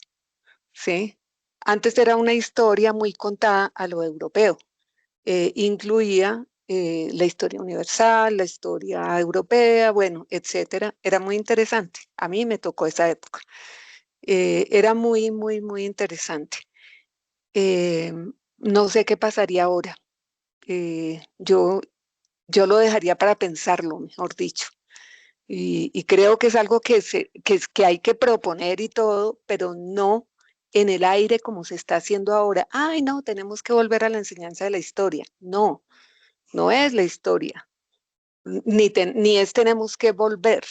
¿sí? Antes era una historia muy contada a lo europeo, incluía la historia universal, la historia europea, bueno, etcétera. Era muy interesante. A mí me tocó esa época. Era muy, muy, muy interesante. Eh, no sé qué pasaría ahora. Eh, yo, yo lo dejaría para pensarlo, mejor dicho. Y creo que es algo que hay que proponer y todo, pero no en el aire como se está haciendo ahora. Ay, no, tenemos que volver a la enseñanza de la historia. No, no es la historia, ni es tenemos que volver.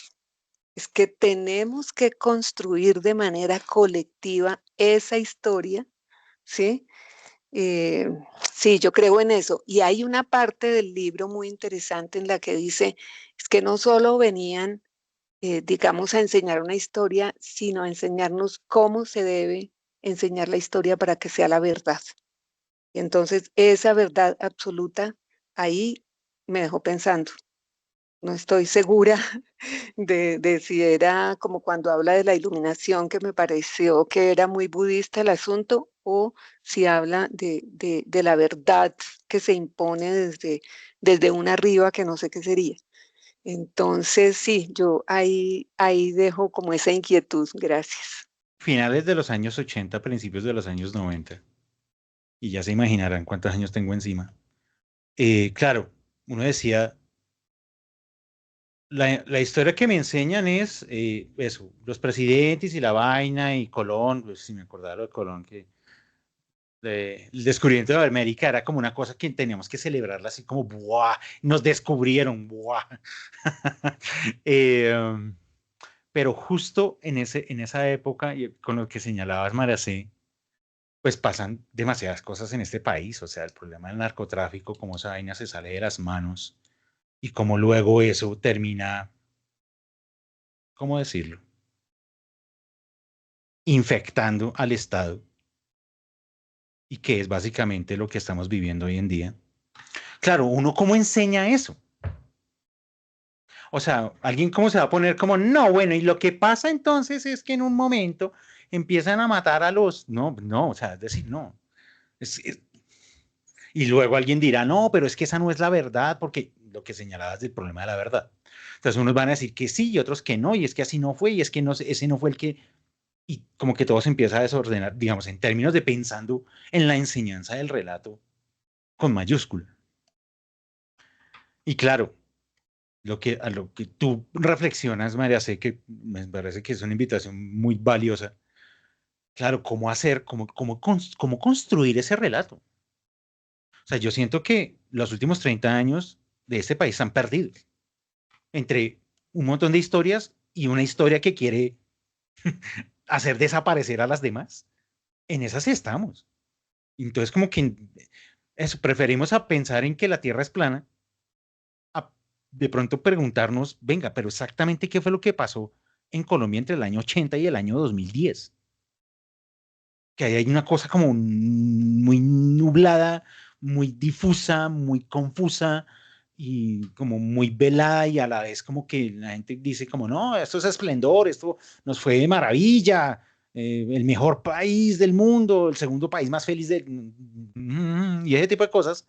Es que tenemos que construir de manera colectiva esa historia, ¿sí? Eh, sí, yo creo en eso. Y hay una parte del libro muy interesante en la que dice, es que no solo venían, digamos, a enseñar una historia, sino a enseñarnos cómo se debe enseñar la historia para que sea la verdad. Y entonces, esa verdad absoluta ahí me dejó pensando. No estoy segura de si era como cuando habla de la iluminación, que me pareció que era muy budista el asunto, o si habla de la verdad que se impone desde un arriba que no sé qué sería. Entonces, sí, yo ahí dejo como esa inquietud. Gracias. Finales de los años 80, principios de los años 90. Y ya se imaginarán cuántos años tengo encima. Claro, uno decía, la historia que me enseñan es eso, los presidentes y la vaina y Colón, pues si me acordaba de Colón, que el descubrimiento de América era como una cosa que teníamos que celebrarla así como, ¡buah! Nos descubrieron, ¡buah! Eh, pero justo en esa época, y con lo que señalabas, Maracé, pues pasan demasiadas cosas en este país, o sea, el problema del narcotráfico, cómo esa vaina se sale de las manos y cómo luego eso termina, ¿cómo decirlo? Infectando al Estado y que es básicamente lo que estamos viviendo hoy en día. Claro, ¿uno cómo enseña eso? O sea, alguien cómo se va a poner como, no, bueno, y lo que pasa entonces es que en un momento empiezan a matar a los, no, no, o sea, es decir, no. Y luego alguien dirá, no, pero es que esa no es la verdad, porque lo que señalabas del problema de la verdad. Entonces unos van a decir que sí y otros que no, y es que así no fue, y es que no, ese no fue el que, y como que todo se empieza a desordenar, digamos, en términos de pensando en la enseñanza del relato con mayúscula. Y claro, a lo que tú reflexionas, María, sé que me parece que es una invitación muy valiosa. Claro, ¿cómo hacer, cómo construir ese relato? O sea, yo siento que los últimos 30 años de este país se han perdido entre un montón de historias y una historia que quiere hacer desaparecer a las demás. En esas sí estamos. Entonces, como que eso, preferimos a pensar en que la Tierra es plana, a de pronto preguntarnos, venga, pero exactamente qué fue lo que pasó en Colombia entre el año 80 y el año 2010. Que ahí hay una cosa como muy nublada, muy difusa, muy confusa y como muy velada y a la vez como que la gente dice como, no, esto es esplendor, esto nos fue de maravilla, el mejor país del mundo, el segundo país más feliz del... y ese tipo de cosas.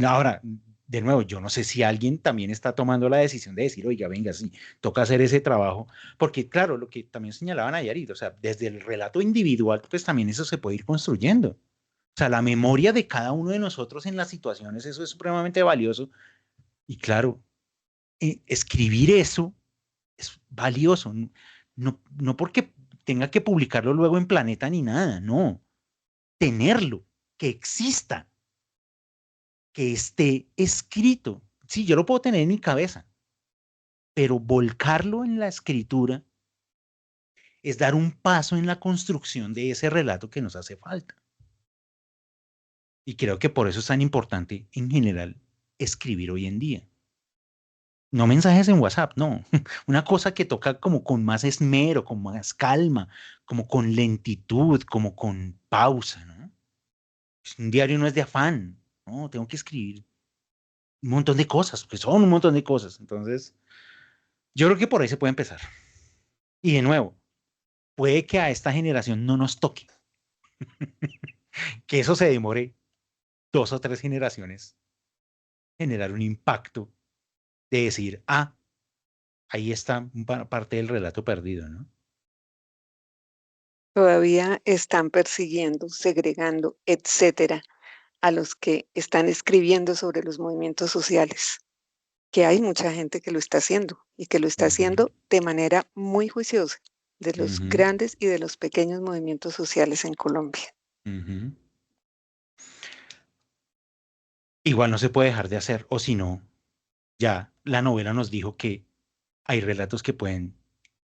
Ahora, de nuevo, yo no sé si alguien también está tomando la decisión de decir, oiga, venga, sí, toca hacer ese trabajo, porque claro, lo que también señalaban ayer, o sea, desde el relato individual, pues también eso se puede ir construyendo. O sea, la memoria de cada uno de nosotros en las situaciones, eso es supremamente valioso. Y claro, escribir eso es valioso, no, no porque tenga que publicarlo luego en Planeta ni nada, no, tenerlo, que exista, que esté escrito. Sí, yo lo puedo tener en mi cabeza, pero volcarlo en la escritura es dar un paso en la construcción de ese relato que nos hace falta. Y creo que por eso es tan importante en general escribir hoy en día. No mensajes en WhatsApp, no. Una cosa que toca como con más esmero, con más calma, como con lentitud, como con pausa, ¿no? Un diario no es de afán, ¿no? Tengo que escribir un montón de cosas, porque son un montón de cosas. Entonces, yo creo que por ahí se puede empezar. Y de nuevo, puede que a esta generación no nos toque, que eso se demore 2 o 3 generaciones, generar un impacto de decir, ah, ahí está parte del relato perdido, ¿no? Todavía están persiguiendo, segregando, etcétera, a los que están escribiendo sobre los movimientos sociales, que hay mucha gente que lo está haciendo y que lo está haciendo de manera muy juiciosa, de los grandes y de los pequeños movimientos sociales en Colombia. Igual no se puede dejar de hacer, o si no, ya la novela nos dijo que hay relatos que pueden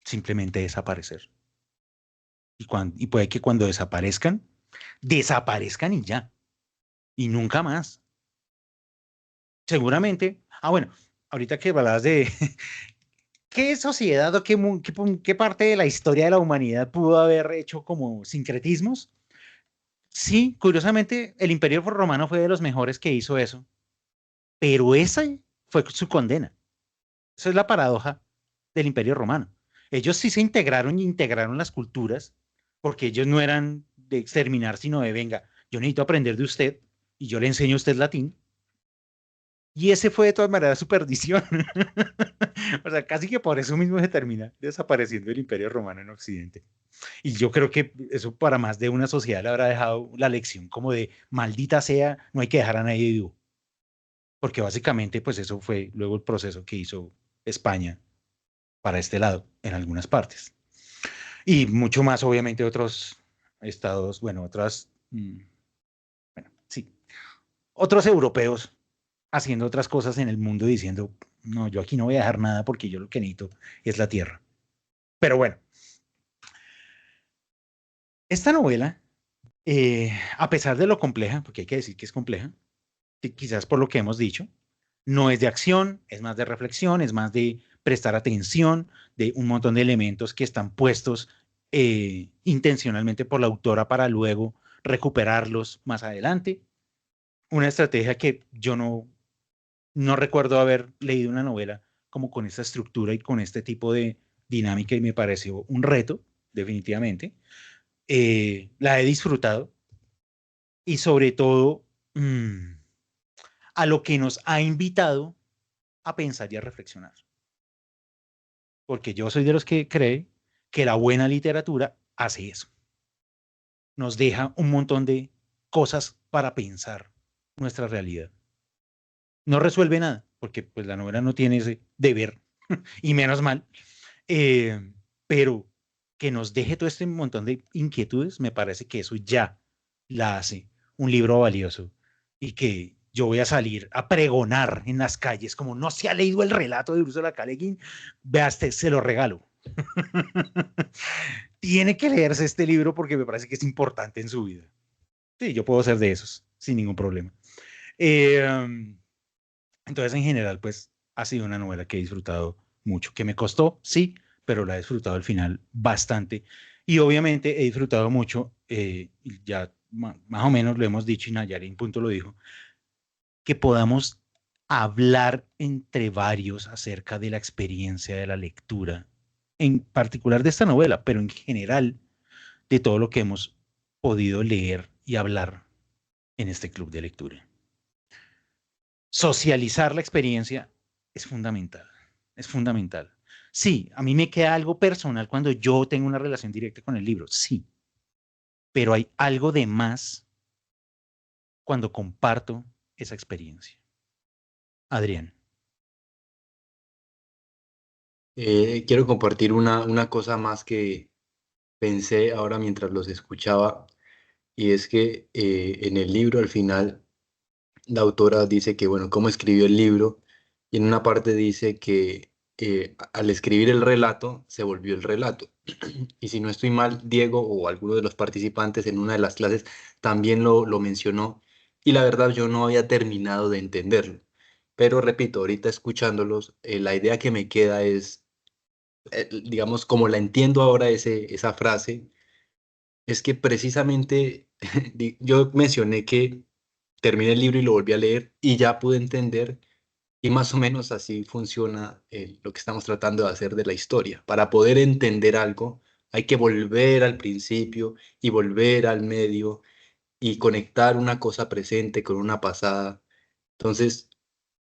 simplemente desaparecer. Y puede que cuando desaparezcan, desaparezcan y ya. Y nunca más. Seguramente. Ah, bueno, ahorita que hablabas de qué sociedad o qué parte de la historia de la humanidad pudo haber hecho como sincretismos. Sí, curiosamente, el Imperio Romano fue de los mejores que hizo eso, pero esa fue su condena. Esa es la paradoja del Imperio Romano. Ellos sí se integraron y integraron las culturas, porque ellos no eran de exterminar, sino de, venga, yo necesito aprender de usted y yo le enseño a usted latín. Y ese fue de todas maneras su perdición. O sea, casi que por eso mismo se termina desapareciendo el Imperio Romano en Occidente. Y yo creo que eso para más de una sociedad le habrá dejado la lección como de maldita sea, no hay que dejar a nadie vivo. Porque básicamente pues eso fue luego el proceso que hizo España para este lado en algunas partes. Y mucho más obviamente otros estados, bueno, bueno, sí, otros europeos haciendo otras cosas en el mundo diciendo, no, yo aquí no voy a dejar nada porque yo lo que necesito es la tierra. Pero bueno, esta novela, a pesar de lo compleja, porque hay que decir que es compleja, quizás por lo que hemos dicho, no es de acción, es más de reflexión, es más de prestar atención, de un montón de elementos que están puestos intencionalmente por la autora para luego recuperarlos más adelante. Una estrategia que yo no recuerdo haber leído una novela como con esta estructura y con este tipo de dinámica, y me pareció un reto, definitivamente. La he disfrutado y sobre todo a lo que nos ha invitado a pensar y a reflexionar. Porque yo soy de los que cree que la buena literatura hace eso. Nos deja un montón de cosas para pensar nuestra realidad. No resuelve nada, porque pues la novela no tiene ese deber, y menos mal, pero que nos deje todo este montón de inquietudes, me parece que eso ya la hace un libro valioso, y que yo voy a salir a pregonar en las calles como no se ha leído el relato de Ursula K. Le Guin, vea, se lo regalo. Tiene que leerse este libro porque me parece que es importante en su vida. Sí, yo puedo ser de esos, sin ningún problema. Entonces, en general, pues ha sido una novela que he disfrutado mucho, que me costó, sí, pero la he disfrutado al final bastante. Y obviamente he disfrutado mucho, ya más o menos lo hemos dicho y Nayari en punto lo dijo, que podamos hablar entre varios acerca de la experiencia de la lectura, en particular de esta novela, pero en general de todo lo que hemos podido leer y hablar en este club de lectura. Socializar la experiencia es fundamental, es fundamental. Sí, a mí me queda algo personal cuando yo tengo una relación directa con el libro, sí, pero hay algo de más cuando comparto esa experiencia. Adrián. Quiero compartir una cosa más que pensé ahora mientras los escuchaba, y es que en el libro al final la autora dice que, bueno, cómo escribió el libro, y en una parte dice que al escribir el relato se volvió el relato. Y si no estoy mal, Diego o alguno de los participantes en una de las clases también lo mencionó, y la verdad yo no había terminado de entenderlo. Pero repito, ahorita escuchándolos, la idea que me queda es, digamos, como la entiendo ahora esa frase, es que precisamente yo mencioné que terminé el libro y lo volví a leer y ya pude entender, y más o menos así funciona lo que estamos tratando de hacer de la historia. Para poder entender algo hay que volver al principio y volver al medio y conectar una cosa presente con una pasada. Entonces,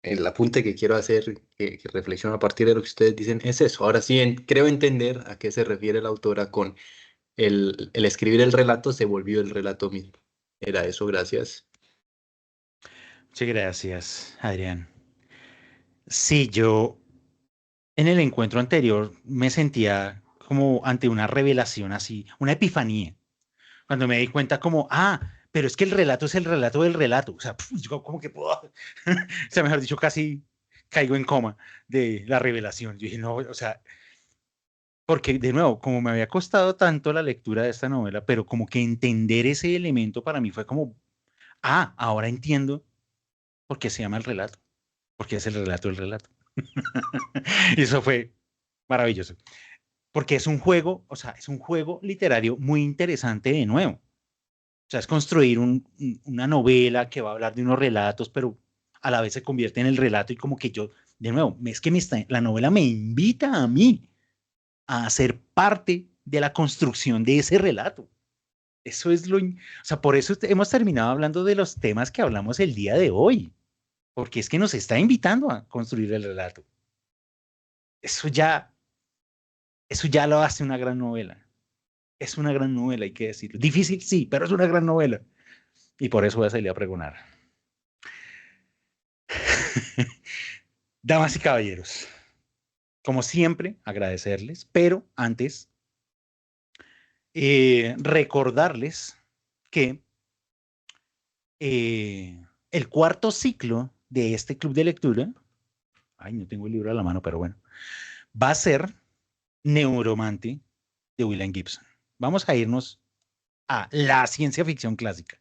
el apunte que quiero hacer, que reflexiono a partir de lo que ustedes dicen, es eso. Ahora sí, creo entender a qué se refiere la autora con el escribir el relato se volvió el relato mismo. Era eso, gracias. Muchas gracias, Adrián. Sí, yo en el encuentro anterior me sentía como ante una revelación así, una epifanía, cuando me di cuenta como, pero es que el relato es el relato del relato. O sea, yo como que puedo, o sea, mejor dicho, casi caigo en coma de la revelación. Yo dije, no, o sea, porque de nuevo, como me había costado tanto la lectura de esta novela, pero como que entender ese elemento para mí fue como, ahora entiendo por qué se llama el relato, porque es el relato del relato. Y eso fue maravilloso, porque es un juego, o sea, es un juego literario muy interesante de nuevo. O sea, es construir una novela que va a hablar de unos relatos, pero a la vez se convierte en el relato, y como que yo, de nuevo, es que la novela me invita a mí a ser parte de la construcción de ese relato. Eso es o sea, por eso hemos terminado hablando de los temas que hablamos el día de hoy, porque es que nos está invitando a construir el relato. Eso ya, eso ya lo hace una gran novela. Es una gran novela, hay que decirlo. Difícil, sí, pero es una gran novela. Y por eso voy a salir a pregonar. Damas y caballeros, como siempre, agradecerles, pero antes, recordarles que el cuarto ciclo de este club de lectura, no tengo el libro a la mano, pero bueno, va a ser Neuromante de William Gibson. Vamos a irnos a la ciencia ficción clásica,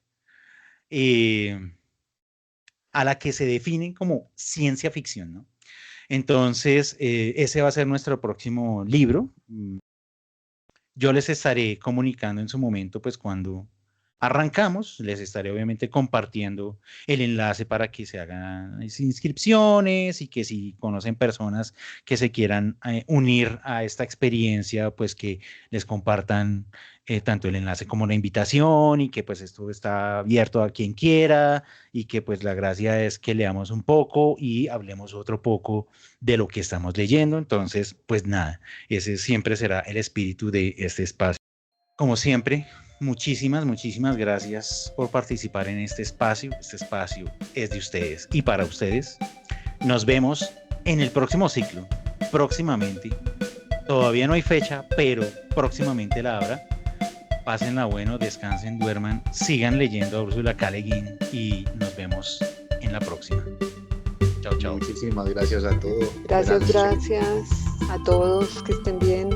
a la que se define como ciencia ficción, ¿no? Entonces, ese va a ser nuestro próximo libro. Yo les estaré comunicando en su momento, pues cuando arrancamos, les estaré obviamente compartiendo el enlace para que se hagan inscripciones y que si conocen personas que se quieran unir a esta experiencia, pues que les compartan tanto el enlace como la invitación y que pues esto está abierto a quien quiera y que pues la gracia es que leamos un poco y hablemos otro poco de lo que estamos leyendo. Entonces, pues nada, ese siempre será el espíritu de este espacio. Como siempre, muchísimas gracias por participar en este espacio. Este espacio es de ustedes y para ustedes. Nos vemos en el próximo ciclo, próximamente. Todavía no hay fecha, pero próximamente la habrá. Pásenla bueno, descansen, duerman, sigan leyendo a Úrsula K. Le Guin y nos vemos en la próxima. Chao, chao. Muchísimas gracias a todos. Gracias, Buenas noches. gracias a todos, que estén bien.